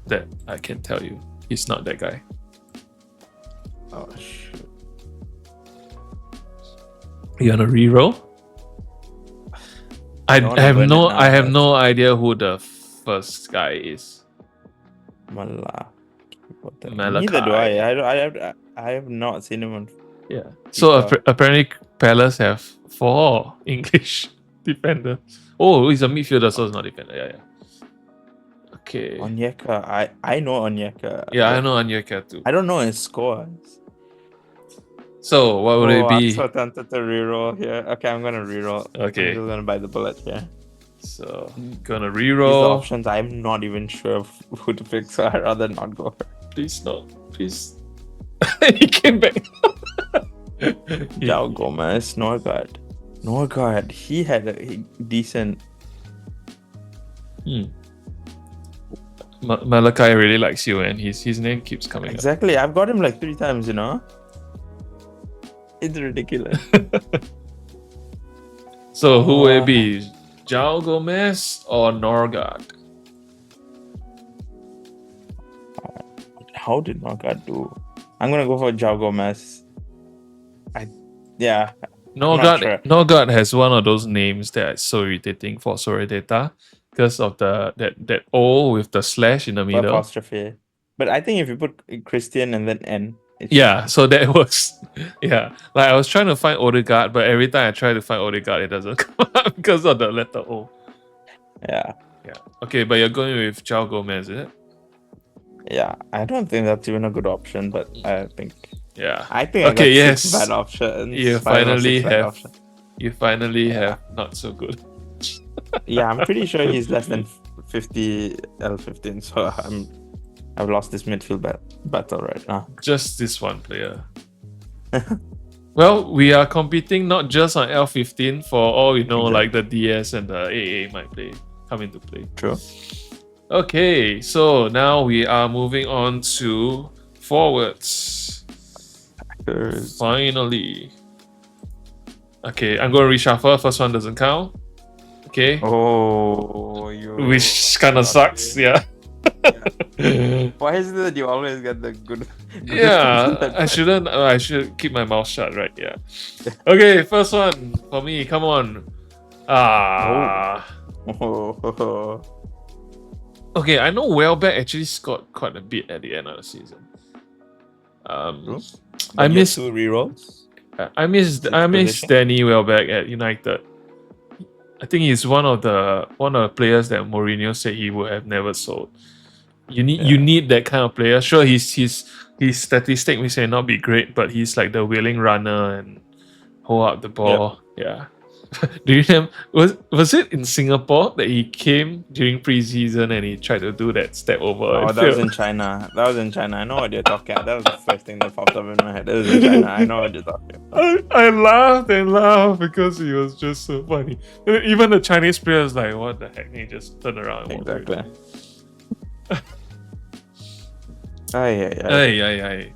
that, I can tell you. He's not that guy. Oh shit. You wanna reroll? I have no idea who the first guy is. Neither do I. I have not seen him on. Yeah. So apparently Palace have 4 English defenders. Oh, he's a midfielder, so it's not defender. Yeah. Okay. Onyeka. I know Onyeka. Yeah, I know Onyeka too. I don't know his scores. So what would it be? I'm so tempted to reroll here. Okay, I'm gonna reroll. Okay. I'm just gonna buy the bullet here. So gonna These reroll. options, I'm not even sure who to pick, so I'd rather not go. Please not. Please. He came back. João Gomez, Norgard. He had a decent. Malachi really likes you, and his name keeps coming Exactly. I've got him like 3 times, you know? It's ridiculous. So who will it be? João Gomez or Norgard? How did Norgard do? I'm gonna go for João Gomez. Norgard has one of those names that is so irritating for Soraredata because of that O with the slash in the middle. Apostrophe. But I think if you put Christian and then N. So that works. Yeah. Like I was trying to find Odegaard, but every time I try to find Odegaard, it doesn't come up because of the letter O. Yeah. Okay, but you're going with João Gomez, is it? Yeah. I don't think that's even a good option, but I think. Yeah. I think I got 6 bad options. You finally have not so good. Yeah, I'm pretty sure he's less than 50 L15, so I've lost this midfield battle right now. Just this one player. Well, we are competing not just on L15. For all we know, like the DS and the AA might come into play. True. Okay, so now we are moving on to forwards. Finally. Okay, I'm going to reshuffle. First one doesn't count. Okay. Oh, which kind of sucks. Yeah. Why is it that you always get the good? Yeah, I shouldn't. I should keep my mouth shut, right? Yeah. Okay, first one for me. Come on. Ah. Oh. Okay, I know Welbeck actually scored quite a bit at the end of the season. True. I But you have miss 2 rerolls. I Sixth miss position. Danny Welbeck at United. I think he's one of the players that Mourinho said he would have never sold. You need that kind of player. Sure, his statistic may not be great, but he's like the willing runner and hold up the ball. Yeah. Do you remember was it in Singapore that he came during preseason and he tried to do that step over Oh, and that was failed? in China. That was in China. I know what you're talking about. That was the first thing that popped up in my head. That was in China. I know what you're talking about. I laughed and laughed because he was just so funny. Even the Chinese players like, what the heck? And he just turned around and walked Exactly. away. Aye.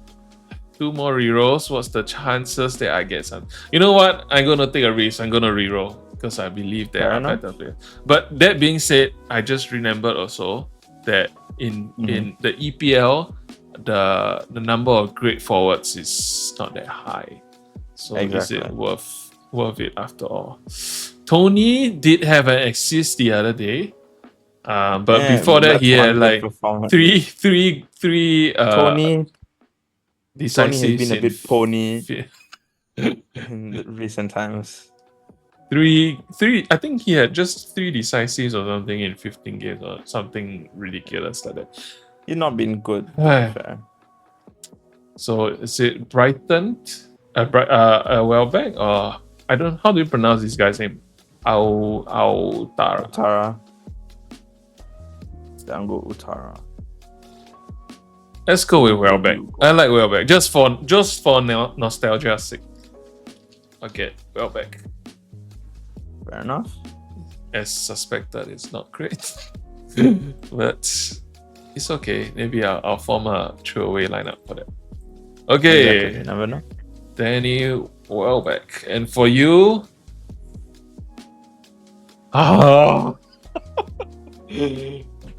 2 more rerolls. What's the chances that I get some? You know what? I'm gonna take a risk. I'm gonna reroll because I believe there Fair are enough. better players. But that being said, I just remembered also that in the EPL, the number of great forwards is not that high. So is it Exactly. worth it after all? Tony did have an assist the other day. But Yeah, before that, that's he one had good like performance. three Tony decisives has been a in bit pony fi- in the recent times. three. I think he had just 3 decisives or something in 15 games or something ridiculous like that. He's not been good, to be fair. So is it Brighton, Welbeck, or I don't. How do you pronounce this guy's name? Tara. Utara. Dango Utara. Let's go with Welbeck. I like Welbeck just for nostalgia's sake. Okay, Welbeck. Fair enough. As suspected, it's not great, but it's okay. Maybe I'll form a throwaway lineup for that. Okay, Exactly. You never know. Danny Welbeck, and for you, oh,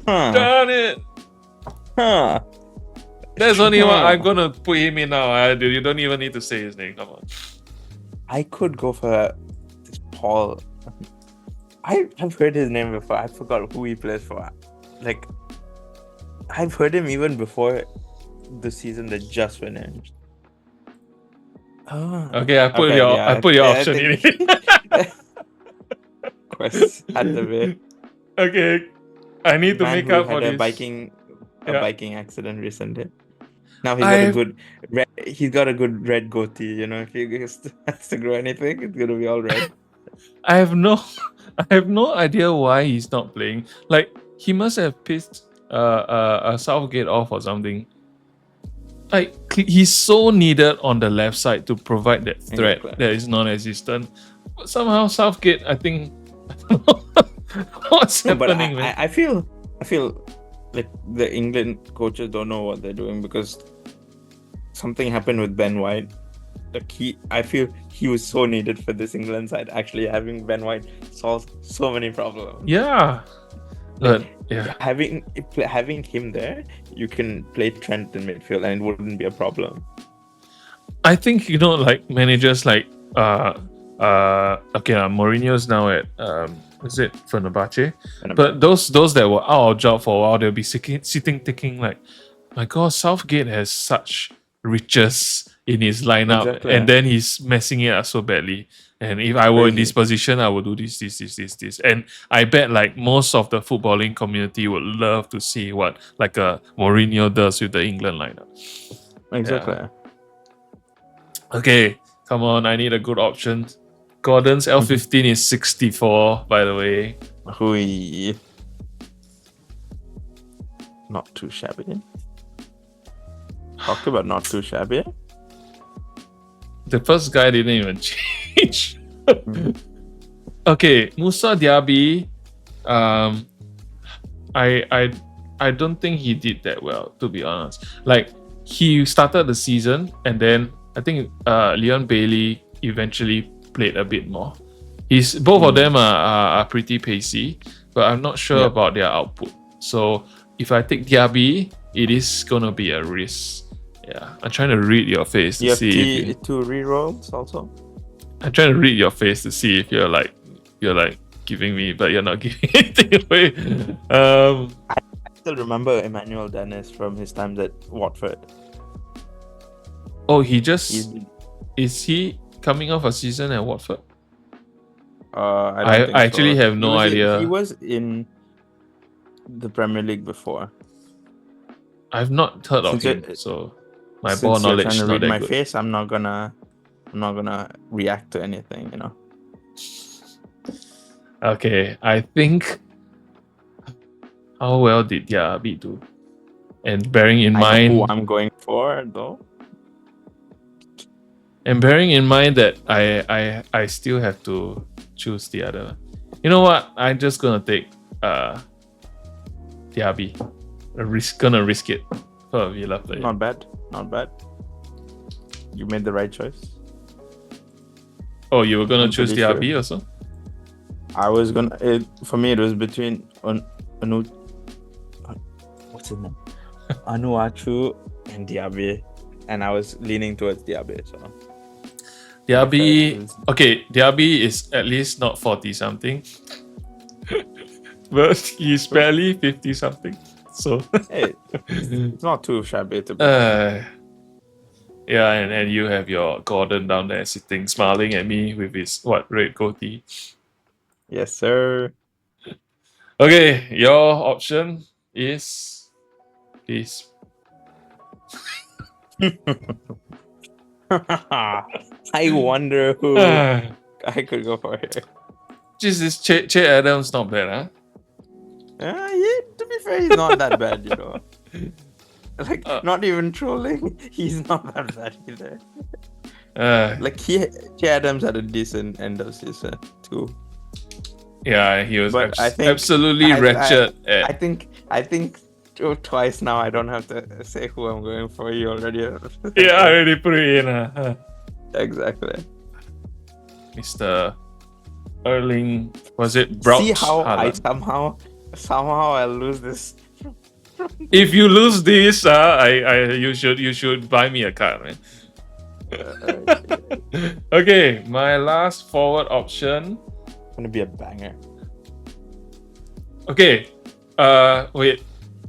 darn it! There's only one. I'm gonna put him in now. You don't even need to say his name. Come on. I could go for this Paul. I've heard his name before. I forgot who he plays for. Like, I've heard him even before the season that just finished. Okay, I put your option in. Quest had to be. Okay, I need to make up for a this. biking accident recently. Now he's got a good red goatee. You know, if he has to grow anything, it's gonna be all red. I have no idea why he's not playing. Like, he must have pissed Southgate off or something. Like, he's so needed on the left side to provide that threat that is non-existent. But somehow Southgate, I think, I don't know what's happening, man. I feel like the England coaches don't know what they're doing because something happened with Ben White. I feel he was so needed for this England side. Actually, having Ben White solves so many problems. Yeah, but having him there, you can play Trent in midfield and it wouldn't be a problem. I think, like managers like Mourinho's now at is it Fenerbahce? But those that were out of job for a while, they'll be sitting thinking like, my God, Southgate has such riches in his lineup, and then he's messing it up so badly. And if I were in this position, I would do this. And I bet like most of the footballing community would love to see what like a Mourinho does with the England lineup. Exactly. Yeah. Okay, come on, I need a good option. Gordon's L15 is 64, by the way. Hui. Not too shabby. Talk about not too shabby. The first guy didn't even change. Okay, Musa Diaby. I don't think he did that well, to be honest. Like, he started the season and then I think Leon Bailey eventually played a bit more. Both of them are pretty pacey, but I'm not sure about their output. So if I take Diaby, it is gonna be a risk. Yeah, I'm trying to read your face to You have see if you. two rerolls also. I'm trying to read your face to see if you're like giving me, but you're not giving anything away. I still remember Emmanuel Dennis from his times at Watford. Oh, He's, is he coming off a season at Watford? I don't think I actually so. have no idea. He was in the Premier League before. I've not heard of Since him, you're- so my ball Since you're knowledge trying is to not read that my good. face, I'm not gonna react to anything, you know. Okay, I think how well did Diaby do? And bearing in I know mind, who I'm going for though. and bearing in mind that I still have to choose the other. You know what? I'm just gonna take Diaby. Gonna risk it for a Villa player. Not bad. You made the right choice. Oh, you were gonna I'm choose pretty Diaby sure. also? I was gonna. For me, it was between what's his name? Anuachu and Diaby, and I was leaning towards Diaby. So Diaby, okay, Diaby is at least not 40 something, but he's barely 50 something. So hey, it's not too shabby to be. Yeah, and you have your Gordon down there sitting, smiling at me with his red goatee. Yes, sir. Okay, your option is please. I wonder who I could go for here. Jesus, Che Adams not bad, huh? Yeah, to be fair, he's not that bad, you know. Like, not even trolling, he's not that bad either. Like, Che Adams had a decent end of season too. Yeah, he was But I think absolutely wretched. I think twice now I don't have to say who I'm going for. You already have. Yeah, I already put it in. Exactly. Mr. Erling, was it Braut See how I Haaland? somehow I lose this. If you lose this, you should buy me a card, man. Okay, my last forward option. Gonna be a banger. Okay, wait.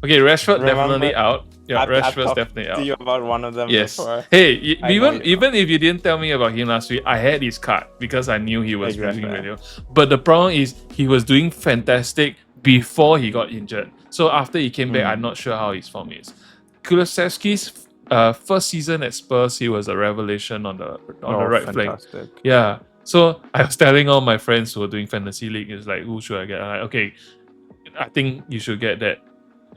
Okay, Rashford definitely out. Yeah, Rashford's definitely out. To you about one of them Yes. before. Hey, even if you didn't tell me about him last week, I had his card because I knew he was doing really well. But the problem is he was doing fantastic before he got injured. So after he came back, I'm not sure how his form is. Kulusevski's first season at Spurs, he was a revelation on the right flank. Yeah. So I was telling all my friends who were doing fantasy league, it's like, who should I get? I'm like, okay, I think you should get that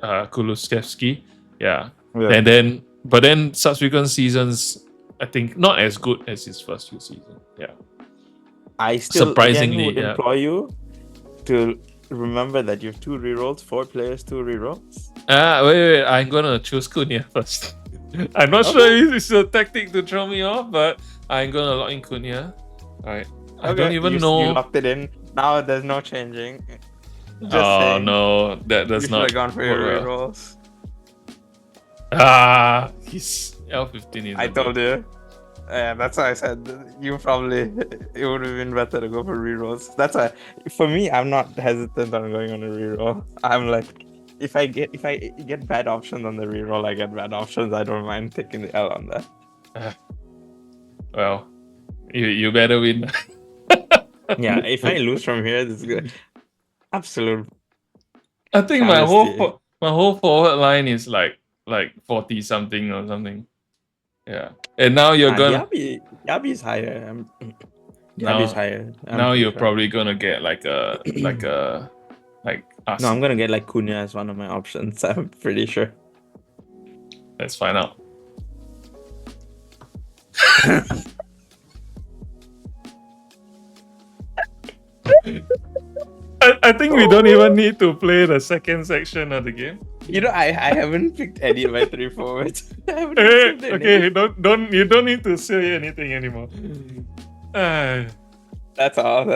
Kulusevski. Yeah. But then subsequent seasons, I think not as good as his first few seasons. Yeah. I still surprisingly would implore you to remember that you have 2 rerolls, 4 players, 2 rerolls. Wait, I'm gonna choose Cunha first. I'm not sure if it's a tactic to throw me off, but I'm gonna lock in Cunha. Alright. I don't even know. You locked it in. Now there's no changing. Just saying, no, that does not. You should have gone for your rerolls. He's L15. I told you. Yeah, that's why I said it would have been better to go for rerolls. That's why, for me, I'm not hesitant on going on a reroll. I'm like, if I get bad options on the reroll, I get bad options. I don't mind taking the L on that. Well, you better win. Yeah, if I lose from here, this is good. Absolute. I think my whole forward line is like 40 something or something. Yeah, and now you're gonna. Yabi's higher. Yabi's higher. Now you're probably gonna get like us. No, I'm gonna get like Cunha as one of my options. I'm pretty sure. Let's find out. I think we don't even need to play the second section of the game. You know, I haven't picked any of my 3 forwards. Okay, you don't need to say anything anymore. That's all.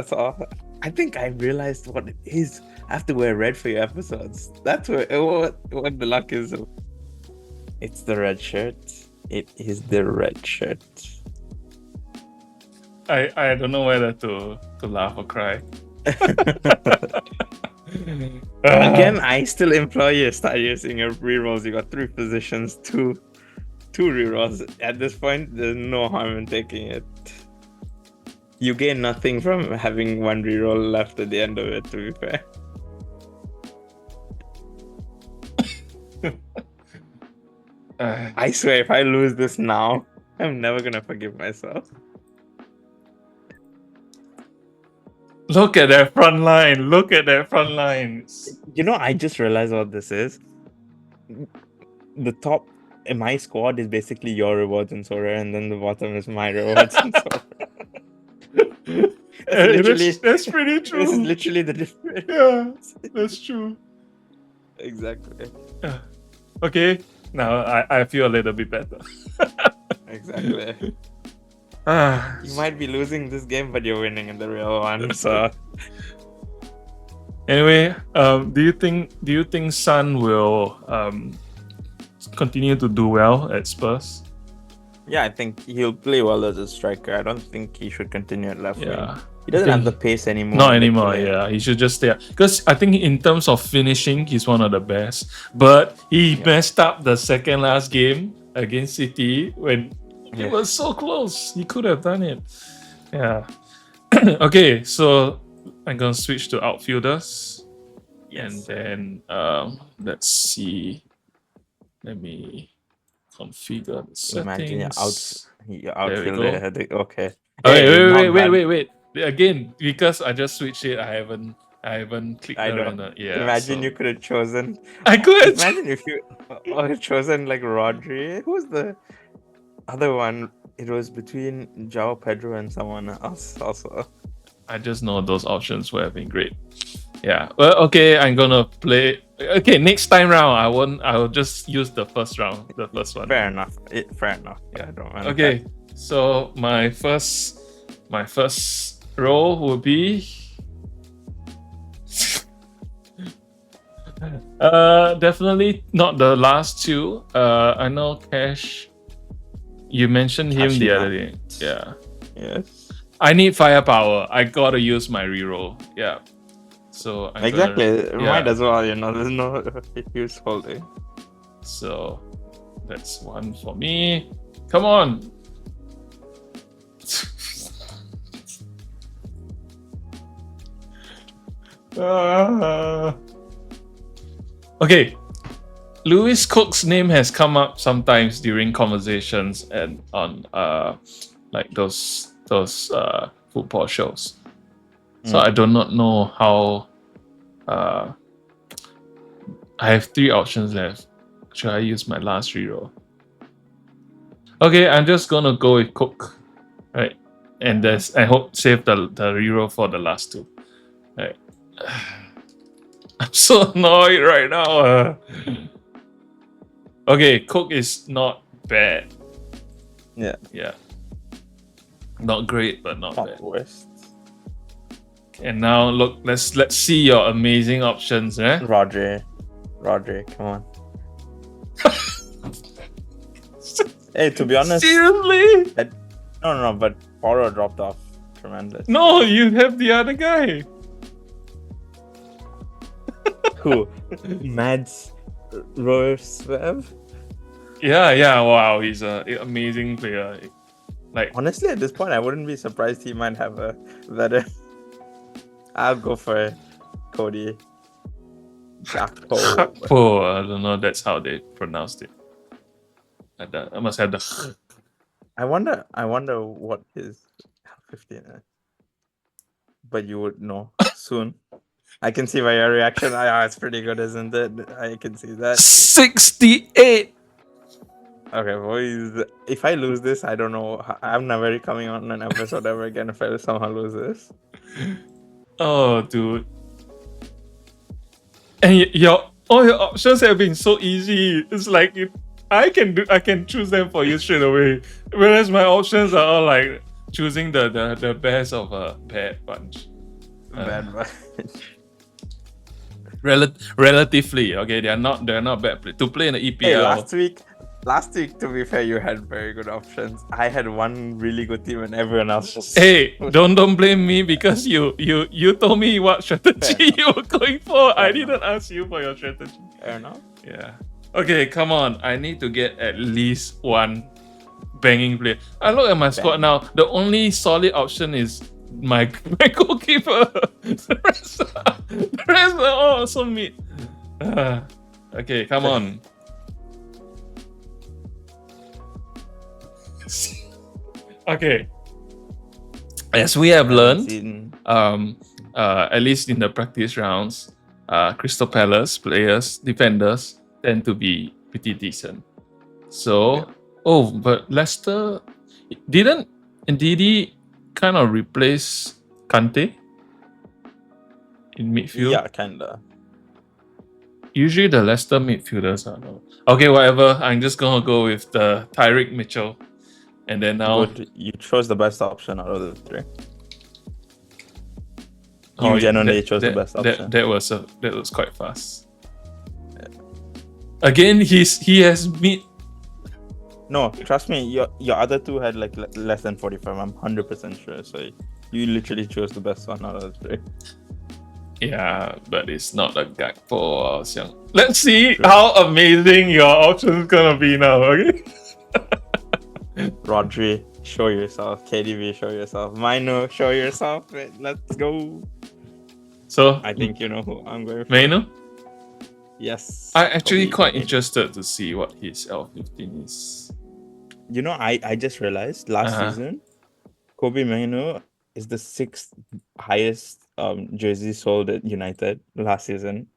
I think I realized what it is. I have to wear red for your episodes. That's what the luck is. It's the red shirt. It is the red shirt. I don't know whether to laugh or cry. Again, I still implore you to start using your rerolls. You got 3 positions, two rerolls. At this point, there's no harm in taking it. You gain nothing from having 1 reroll left at the end of it, to be fair. I swear, if I lose this now, I'm never gonna forgive myself. Look at that front line. Look at that front line. You know, I just realized what this is. The top in my squad is basically your rewards in Sorare, and then the bottom is my rewards in Sorare. That's pretty true. This is literally the difference. Yeah, that's true. Exactly. Okay, now I feel a little bit better. Exactly. You might be losing this game, but you're winning in the real one. So anyway, do you think Son will continue to do well at Spurs? yeah, I think he'll play well as a striker. I don't think he should continue at left wing. Yeah, He doesn't have the pace anymore. not anymore. Yeah, he should just stay. Because I think in terms of finishing, he's one of the best. But he messed up the second last game against City when it was so close. He could have done it. Yeah. Okay, so I'm gonna switch to outfielders. Yes. And then let's see. Let me configure the settings. Imagine your There we outfielder. go. Okay. Okay, wait. Again, because I just switched it, I haven't clicked I on don't. the Imagine you could have chosen. I could. Imagine if you had chosen like Rodri. Who's the other one? It was between João Pedro and someone else also. I just know those options would have been great. Yeah. Well, okay, I'm gonna play. Okay, next time round, I'll just use the first round, the first one. Fair enough. Fair enough. Yeah, I don't mind. Okay, so my first role will be definitely not the last two. I know Cash. You mentioned him the other day. Yeah. Yes. I need firepower. I gotta use my reroll. Yeah. So might as well. You know, there's no use holding. So that's one for me. Come on. Okay. Lewis Cook's name has come up sometimes during conversations and on like those football shows. So I do not know how. I have 3 options left. Should I use my last reroll? Okay, I'm just gonna go with Cook, right? And I hope save the reroll for the last 2. Right. I'm so annoyed right now. Okay, Cook is not bad. Yeah. Not great, but not bad. Worst. And now look, let's see your amazing options, eh? Rodri, come on. Hey, to be honest, seriously? No, but Poro dropped off tremendous. No, you have the other guy. Who? Mads Roerswev? Yeah, wow, he's an amazing player. Like honestly, at this point, I wouldn't be surprised he might have a better. I'll go for Cody. Gakpo. I don't know. That's how they pronounced it. I must have the. I wonder what his 15 is. But you would know soon. I can see by your reaction. It's pretty good, isn't it? I can see that. 68. Okay, boys. If I lose this, I don't know. I'm never coming on an episode ever again if I somehow lose this. Oh, dude. And all your options have been so easy. It's like I can choose them for you straight away. Whereas my options are all like choosing the best of a bad bunch. Bad bunch. Relatively, okay, they're not bad to play in the Hey, EPL. last week, to be fair, you had very good options. I had one really good team, and everyone else just. Hey, don't blame me because you told me what strategy you were going for. I didn't ask you for your strategy. Fair enough. Yeah. Okay, come on. I need to get at least one banging player. I look at my squad now. The only solid option is my goalkeeper. the rest are all also mid. Okay, come on. Okay. As we have learned, at least in the practice rounds, Crystal Palace players, defenders tend to be pretty decent. So, but Leicester didn't Ndidi kind of replace Kante in midfield? Yeah, kinda. Usually the Leicester midfielders are no. Okay, whatever. I'm just gonna go with the Tyreek Mitchell, and then now you chose the best option out of the three. you genuinely chose the best option. That was quite fast. Again, he has mid. No, trust me, your other two had like less than 45. I'm 100% sure. So you literally chose the best one out of the three. Yeah, but it's not a Gakpo or Xiang. Let's see how amazing your option is gonna be now, okay? Rodri, show yourself. KDB, show yourself. Maino, show yourself. Let's go. So I think you know who I'm going for. Maino? Yes. I'm actually quite interested to see what his L15 is. You know, I just realized last season, Kobe Maino is the 6th highest jersey sold at United last season.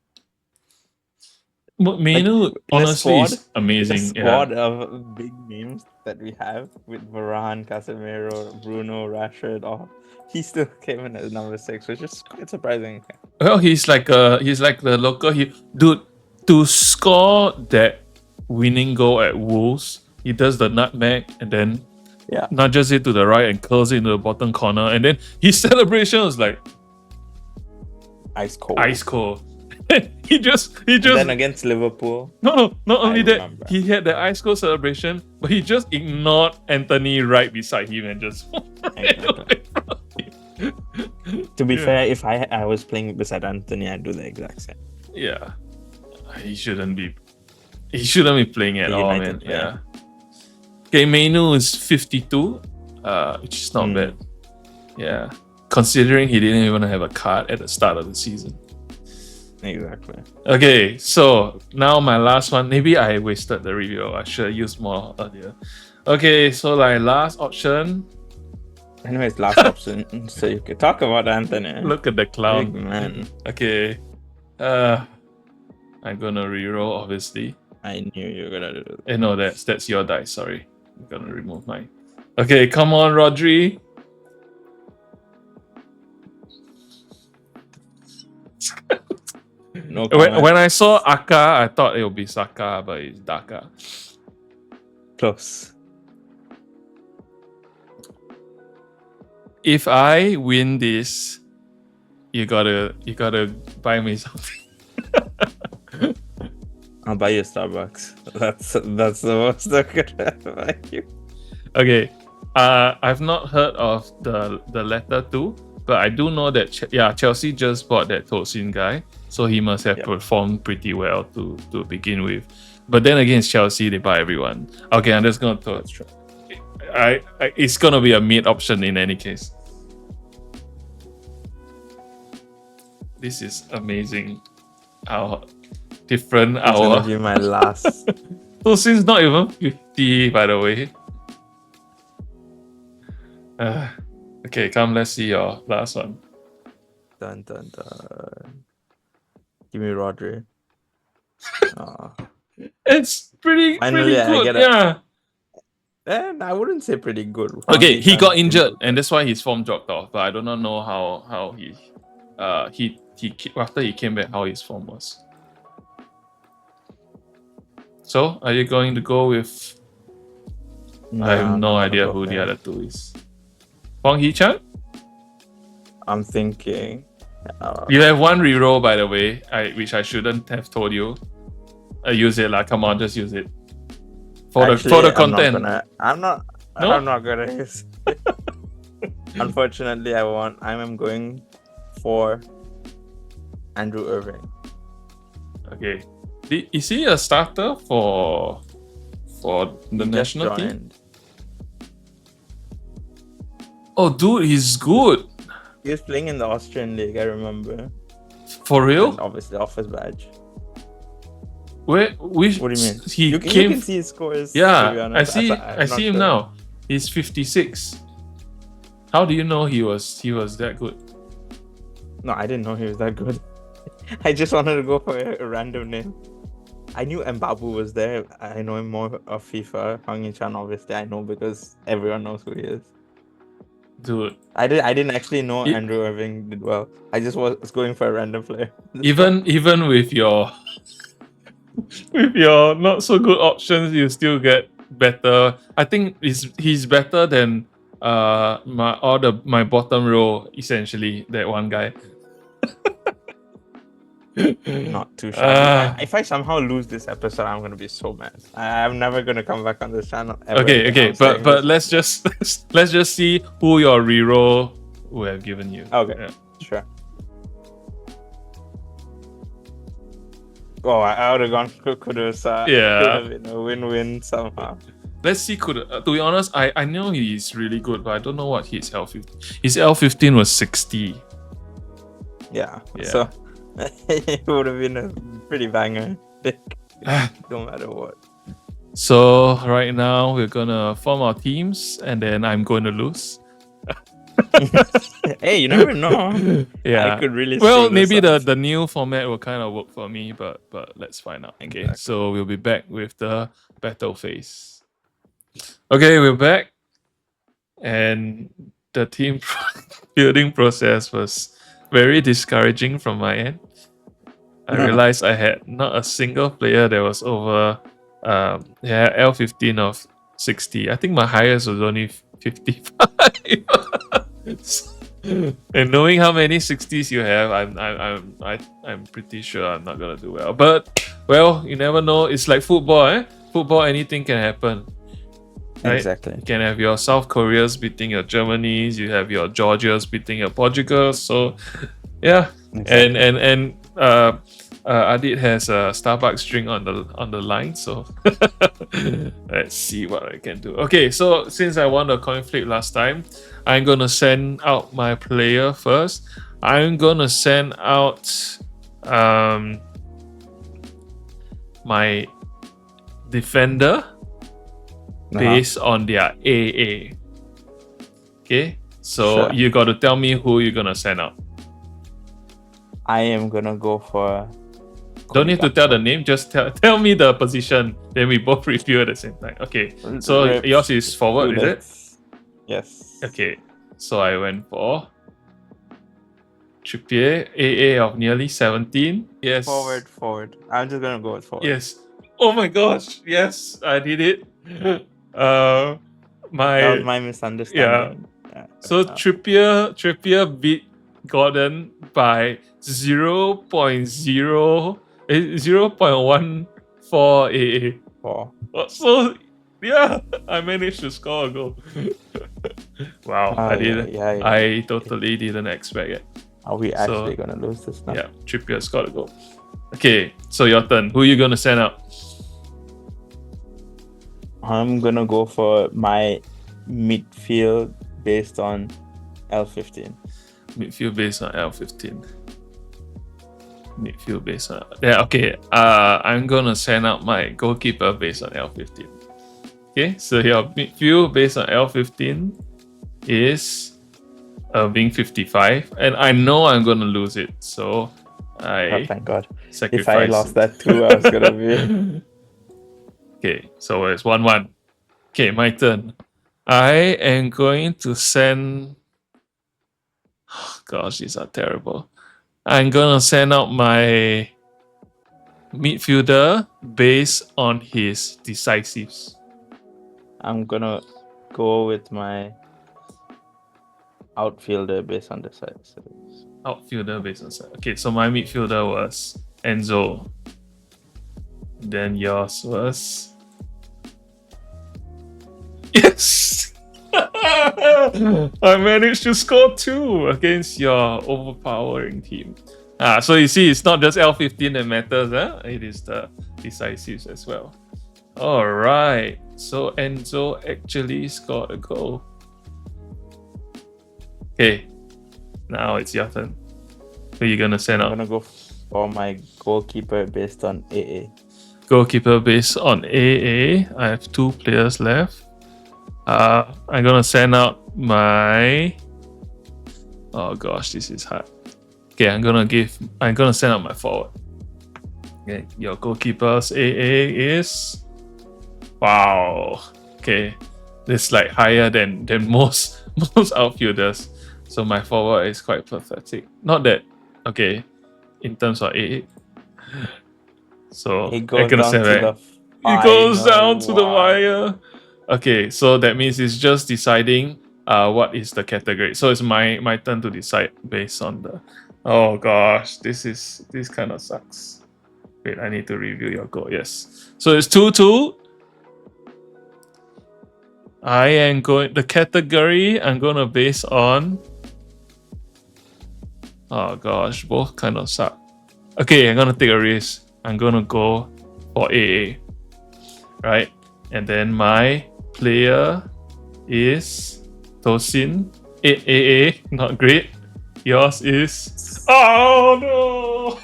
Maino, honestly, is amazing. The squad of big names that we have with Varane, Casemiro, Bruno, Rashford, he still came in as number 6, which is quite surprising. Well, he's like the local. Dude, to score that winning goal at Wolves, he does the nutmeg and then nudges it to the right and curls it into the bottom corner, and then his celebration was like ice cold. he just and then against Liverpool. Not only that, he had the ice cold celebration, but he just ignored Anthony right beside him and just To be fair, if I was playing beside Anthony, I'd do the exact same. Yeah. He shouldn't be playing at all, man. Player. Yeah. Okay, Mainu is 52, which is not bad. Yeah. Considering he didn't even have a card at the start of the season. Exactly. Okay, so now my last one. Maybe I wasted the review. I should have used more earlier. Okay, so like last option. Anyways, last option. So you can talk about Anthony. Look at the clown. Big man. Okay. I'm gonna reroll, obviously. I knew you were gonna do that. No, that's your dice, sorry. I'm gonna remove mine. Okay, come on, Rodri. No when I saw Aka, I thought it would be Saka, but it's Daka. Close. If I win this, you gotta buy me something. I'll buy you Starbucks. That's the most I could buy you. Okay. I've not heard of the letter 2, but I do know that Chelsea just bought that Tosin guy, so he must have performed pretty well to begin with. But then again, it's Chelsea, they buy everyone. Okay, I'm just gonna throw it. It's gonna be a mid option in any case. This is amazing. How different It's gonna be my last. Tosin's not even 50, by the way. Okay, come, let's see your last one. Dun dun dun. Give me Rodri. It's pretty good. Yeah. And I wouldn't say pretty good. Okay, he got injured, and that's why his form dropped off. But I do not know how he after he came back, how his form was. So, are you going to go with? I have no idea who the other two is. Wang Hee-chan? I'm thinking You have one reroll, by the way, which I shouldn't have told you. Use it, like. Come on, just use it for the content. I'm not No? gonna use. Unfortunately, I'm going for Andrew Irving. Okay. Is he a starter for the national team? Oh, dude, he's good. He was playing in the Austrian league, I remember. For real? And obviously off his badge. What do you mean? You can see his scores. Yeah, to be honest. I see him now. He's 56. How do you know he was that good? No, I didn't know he was that good. I just wanted to go for a random name. I knew Mbabu was there. I know him more of FIFA. Hwang Hee-chan, obviously, I know because everyone knows who he is. Dude, I didn't actually know Andrew Irving did well. I just was going for a random player. Even with your not so good options, you still get better. I think he's better than my bottom row, essentially, that one guy. Not too sure. If I somehow lose this episode, I'm gonna be so mad. I'm never gonna come back on this channel ever. Okay, but let's just see who your reroll will have given you. Okay, yeah. Sure. Oh, I would have gone Kudus. Yeah, could have been a win-win somehow. Let's see. To be honest, I know he's really good, but I don't know what his L15. His L15 was 60. Yeah. So it would have been a pretty banger. No matter what. So right now we're gonna form our teams, and then I'm going to lose. Hey, you never know. Yeah, I could really. Well, maybe the new format will kind of work for me, but let's find out. Okay, so we'll be back with the battle phase. Okay, we're back, and the team building process was very discouraging from my end. I realized I had not a single player that was over L15 of 60. I think my highest was only 55. And knowing how many 60s you have, I'm pretty sure I'm not gonna do well. But well, you never know. It's like football, eh? Football, anything can happen. Right? Exactly. You can have your South Koreas beating your Germanys, you have your Georgias beating your Portugals. So yeah. Exactly. And Adit has a Starbucks drink on the line, so let's see what I can do. Okay, so since I won the coin flip last time, I'm gonna send out my player first. I'm gonna send out my defender based on their AA. Okay, so you got to tell me who you're gonna send out. I am gonna go for. Don't need to tell the name, just tell me the position, then we both review at the same time. Okay, so yours is forward, is it? Yes. Okay, so I went for Trippier, AA of nearly 17. Yes. Forward. I'm just gonna go with forward. Yes. Oh my gosh, yes, I did it. That was my misunderstanding. Yeah. So Trippier beat Gordon by 0.014 AA. So yeah, I managed to score a goal. Wow, I did. Yeah. I totally didn't expect it. Are we actually gonna lose this now? Yeah, Trippier scored a goal. Okay, so your turn. Who are you gonna send out? I'm gonna go for my midfield based on L15. Midfield based on L15. Midfield based on okay. I'm gonna send out my goalkeeper based on L15. Okay, so your midfield based on L15 is being 55, and I know I'm gonna lose it. So thank God. Sacrifice. If I lost that too, I was gonna be. Okay, so it's 1-1. Okay, my turn. I am going to send. Oh, gosh, these are terrible. I'm gonna send out my midfielder based on his decisives. I'm gonna go with my outfielder based on decisives. outfielder based on set. Okay, so my midfielder was Enzo. Then yours was. Yes! I managed to score 2 against your overpowering team. So you see, it's not just L15 that matters, huh? It is the decisives as well. Alright, so Enzo actually scored a goal. Okay, now it's your turn. Who are you gonna send I'm out? gonna go for my goalkeeper based on AA. Goalkeeper based on AA. I have 2 players left. I'm gonna send out my. Oh gosh, this is hard. Okay, I'm gonna send out my forward. Okay, your goalkeeper's AA is. Wow. Okay, this is like higher than most most outfielders. So my forward is quite pathetic. Not that okay, in terms of AA. So It goes down to the it goes down to the final wire. Okay, so that means it's just deciding what is the category. So it's my turn to decide based on the. Oh gosh, this kind of sucks. Wait, I need to review your goal. Yes, so it's 2-2. I am going the category. I'm gonna base on. Oh gosh, both kind of suck. Okay, I'm gonna take a risk. I'm gonna go for AA, right? And then my player is Tosin 8AA, not great. Yours is. Oh no!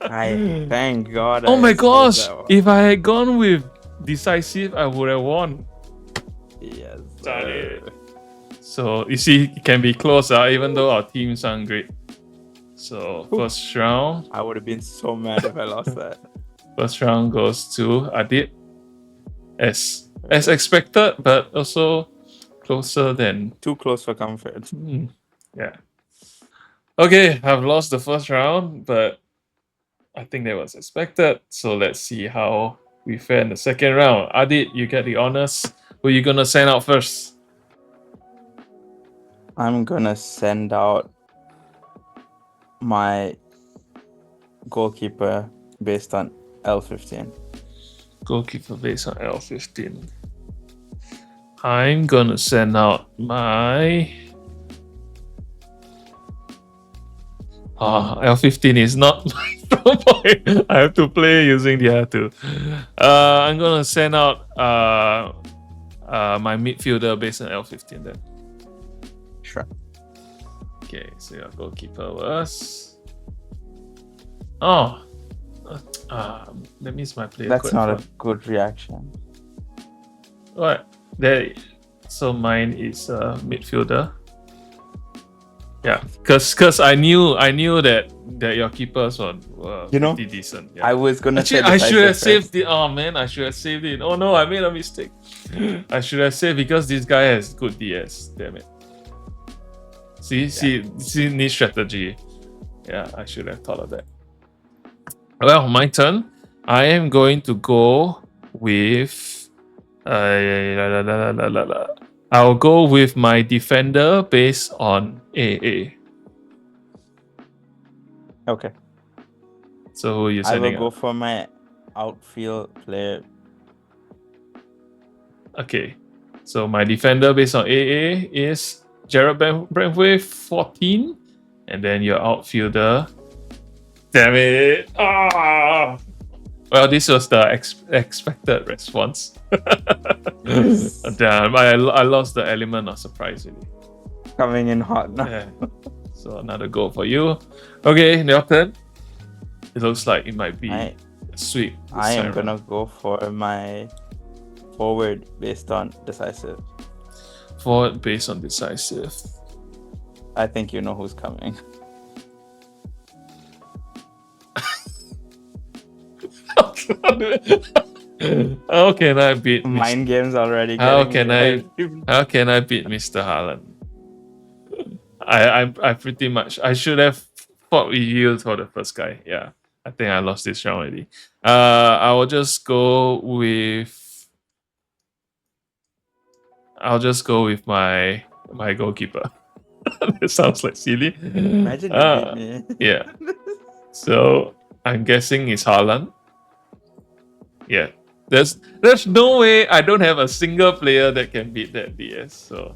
I thank God. Oh I my escaped gosh! that one. If I had gone with decisive, I would have won. Yes. Darn it. So you see, it can be close, even though our teams aren't great. So first round. I would have been so mad if I lost that. First round goes to Adit. As expected, but also closer than. Too close for comfort. Yeah. Okay, I've lost the first round, but I think that was expected. So let's see how we fare in the second round. Adit, you get the honors. Who are you gonna send out first? I'm gonna send out my goalkeeper based on L15. Goalkeeper based on L15. I'm gonna send out my. L15 is not my strong point. I have to play using the other two. I'm gonna send out my midfielder based on L15 then. Sure. Okay, so your goalkeeper was. Oh, that means my player. That's not a good reaction. What? There. So mine is midfielder. Yeah, cause I knew that your keepers were pretty decent. Yeah. I was gonna actually I should have saved it. Oh man, I should have saved it. Oh no, I made a mistake. I should have saved because this guy has good DS. Damn it. See, neat strategy. Yeah, I should have thought of that. Well, my turn. I am going to go with. I'll go with my defender based on AA. Okay. So who are you I sending will go out? for my outfield player. Okay. So my defender based on AA is Jared Brentway 14. And then your outfielder. Damn it. Ah! Well, this was the expected response. Damn, I lost the element of surprise really. Coming in hot now. Yeah. So another goal for you. Okay, your turn. It looks like it might be a sweep. I am gonna go for my forward based on decisive. Forward based on decisive. I think you know who's coming. How can I beat Mind games already? How can I beat Mr. Haaland? I pretty much I should have fought with you for the first guy. Yeah, I think I lost this round already. I will just go with. I'll just go with my goalkeeper. That sounds like silly. Imagine you beat me. Yeah. So I'm guessing it's Haaland. Yeah. There's no way I don't have a single player that can beat that DS. So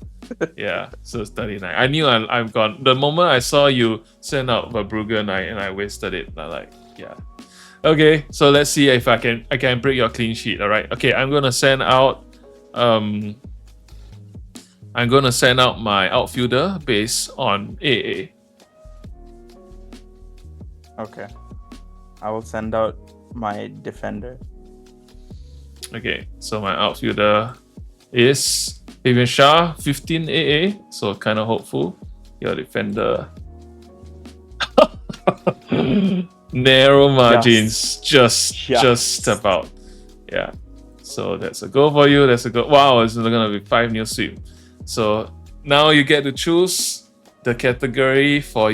yeah, so it's 39. I knew I'm gone. The moment I saw you send out Verbrugge and I wasted it. I like, yeah. Okay, so let's see if I can break your clean sheet. All right. Okay, I'm gonna send out my outfielder based on AA. Okay. I will send out my defender. Okay, so my outfielder is Fabian Shah, 15 AA, so kind of hopeful. Your defender. Narrow margins, just about. Yeah. So that's a goal for you. That's a goal. Wow, it's gonna be 5-0 sweep. So now you get to choose the category for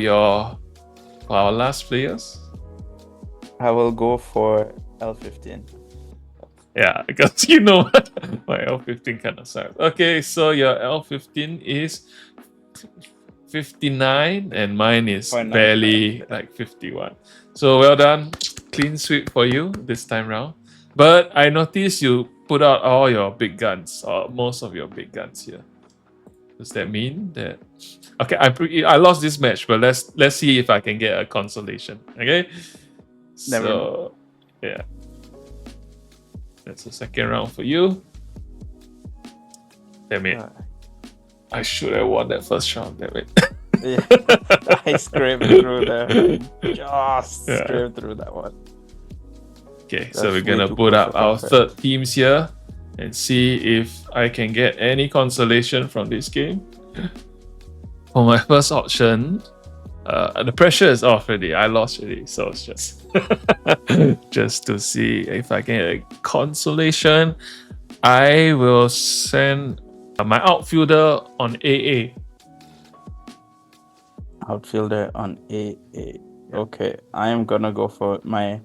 our last players. I will go for L15. Yeah, because you know my L15 kind of sucks. Okay, so your L15 is 59 and mine is 0.95, barely like 51. So well done. Clean sweep for you this time round. But I noticed you put out all your big guns, or most of your big guns here. Does that mean that okay, I lost this match, but let's see if I can get a consolation. Okay? Never So yeah. That's the second round for you. Damn it. I should have won that first round, damn it. Yeah, I scraped through there. Just scraped through that one. Okay, so we're gonna put up our third teams here and see if I can get any consolation from this game. For my first option, the pressure is off already. I lost already, so it's just just to see if I can get a consolation. I will send my outfielder on AA. Outfielder on AA. Okay, I am gonna go for my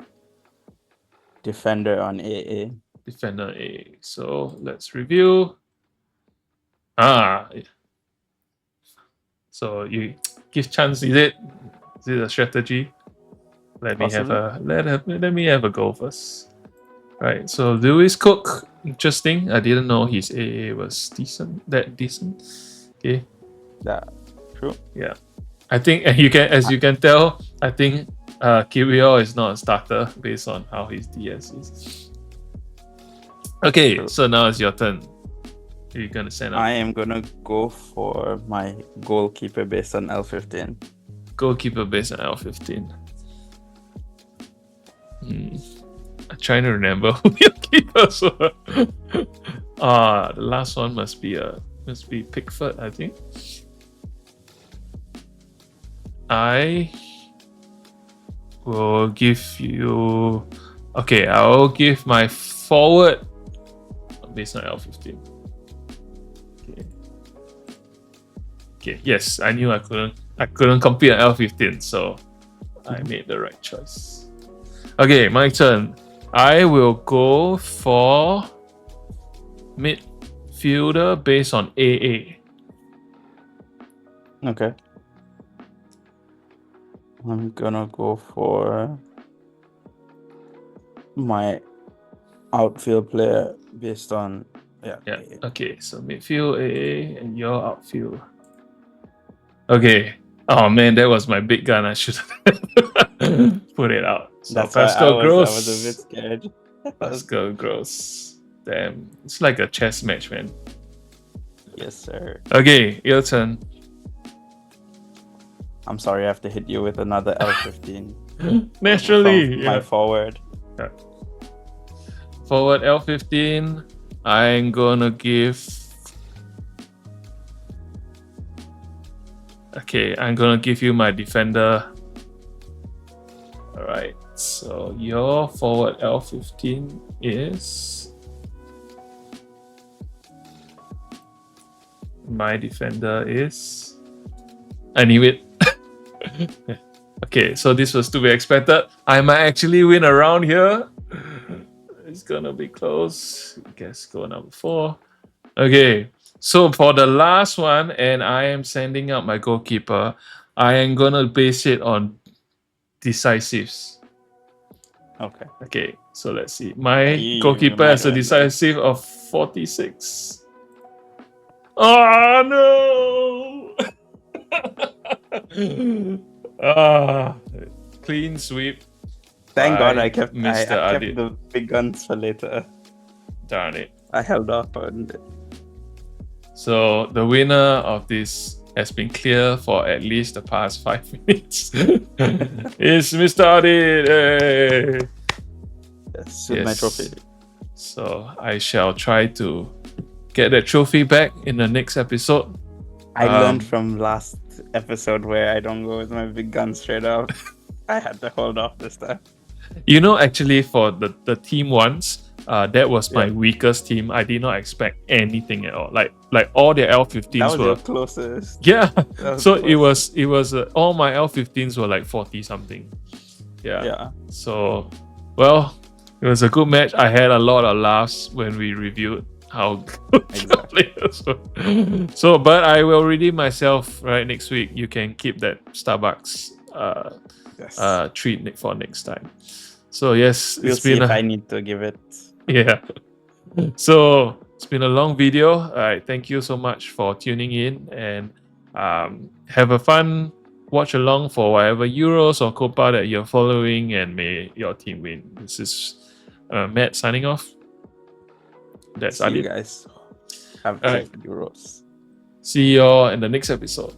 defender on AA. Defender AA. So let's review. So you give chance, is it? Is it a strategy? Let me have a go first. Right, so Lewis Cook, interesting. I didn't know his AA was decent. Okay. Yeah, true. Yeah. I think as you can tell, I think Kirill is not a starter based on how his DS is. Okay, true. So now it's your turn. Who are you gonna send out? I am gonna go for my goalkeeper based on L15. Goalkeeper based on L15. I'm trying to remember who your keepers were. The last one must be Pickford, I think. I will give you. Okay, I will give my forward based on L15. Okay. Yes, I knew I couldn't compete on L15, so I made the right choice. Okay, my turn. I will go for midfielder based on AA. Okay. I'm gonna go for my outfield player based on AA. Okay, so midfield AA and your outfield. Okay. Oh man, that was my big gun. I should have put it out. So that's Pascal why Gross. I was a bit scared. Pascal Gross. Damn, it's like a chess match, man. Yes, sir. Okay, your turn. I'm sorry, I have to hit you with another L15. Naturally, my forward. Yeah. Forward L15. I'm gonna give. Okay, I'm gonna give you my defender. Alright, so your forward L15 is. My defender is. I knew it. Okay, so this was to be expected. I might actually win a round here. It's gonna be close. I guess go number 4. Okay, So for the last one, and I am sending out my goalkeeper, I am gonna base it on decisives. Okay. Okay, so let's see. My You goalkeeper might has a win then. decisive of 46. Oh no! Ah, clean sweep Thank God by I kept Mr. I kept Adit. the big guns for later. Darn it. I held off on it. So the winner of this has been clear for at least the past 5 minutes. It's Mr. Adit. Hey. Yes, with my trophy. So I shall try to get that trophy back in the next episode. I learned from last episode where I don't go with my big gun straight up. I had to hold off this time. Actually, for the team ones, that was my Yeah. weakest team. I did not expect anything at all. Like all the That L15s was were your closest. yeah. That was So close. it was all my L15s were like 40 something. Yeah. Yeah. So, well, it was a good match. I had a lot of laughs when we reviewed how good the players were. So, but I will redeem myself right next week. You can keep that Starbucks Yes. treat for next time. So yes, We'll it's see been if a I need to give it. yeah. So it's been a long video. All right, thank you so much for tuning in and have a fun watch along for whatever Euros or Copa that you're following, and may your team win. This is Matt signing off. That's See you Adit. guys. Have All safe right, Euros. see you all in the next episode.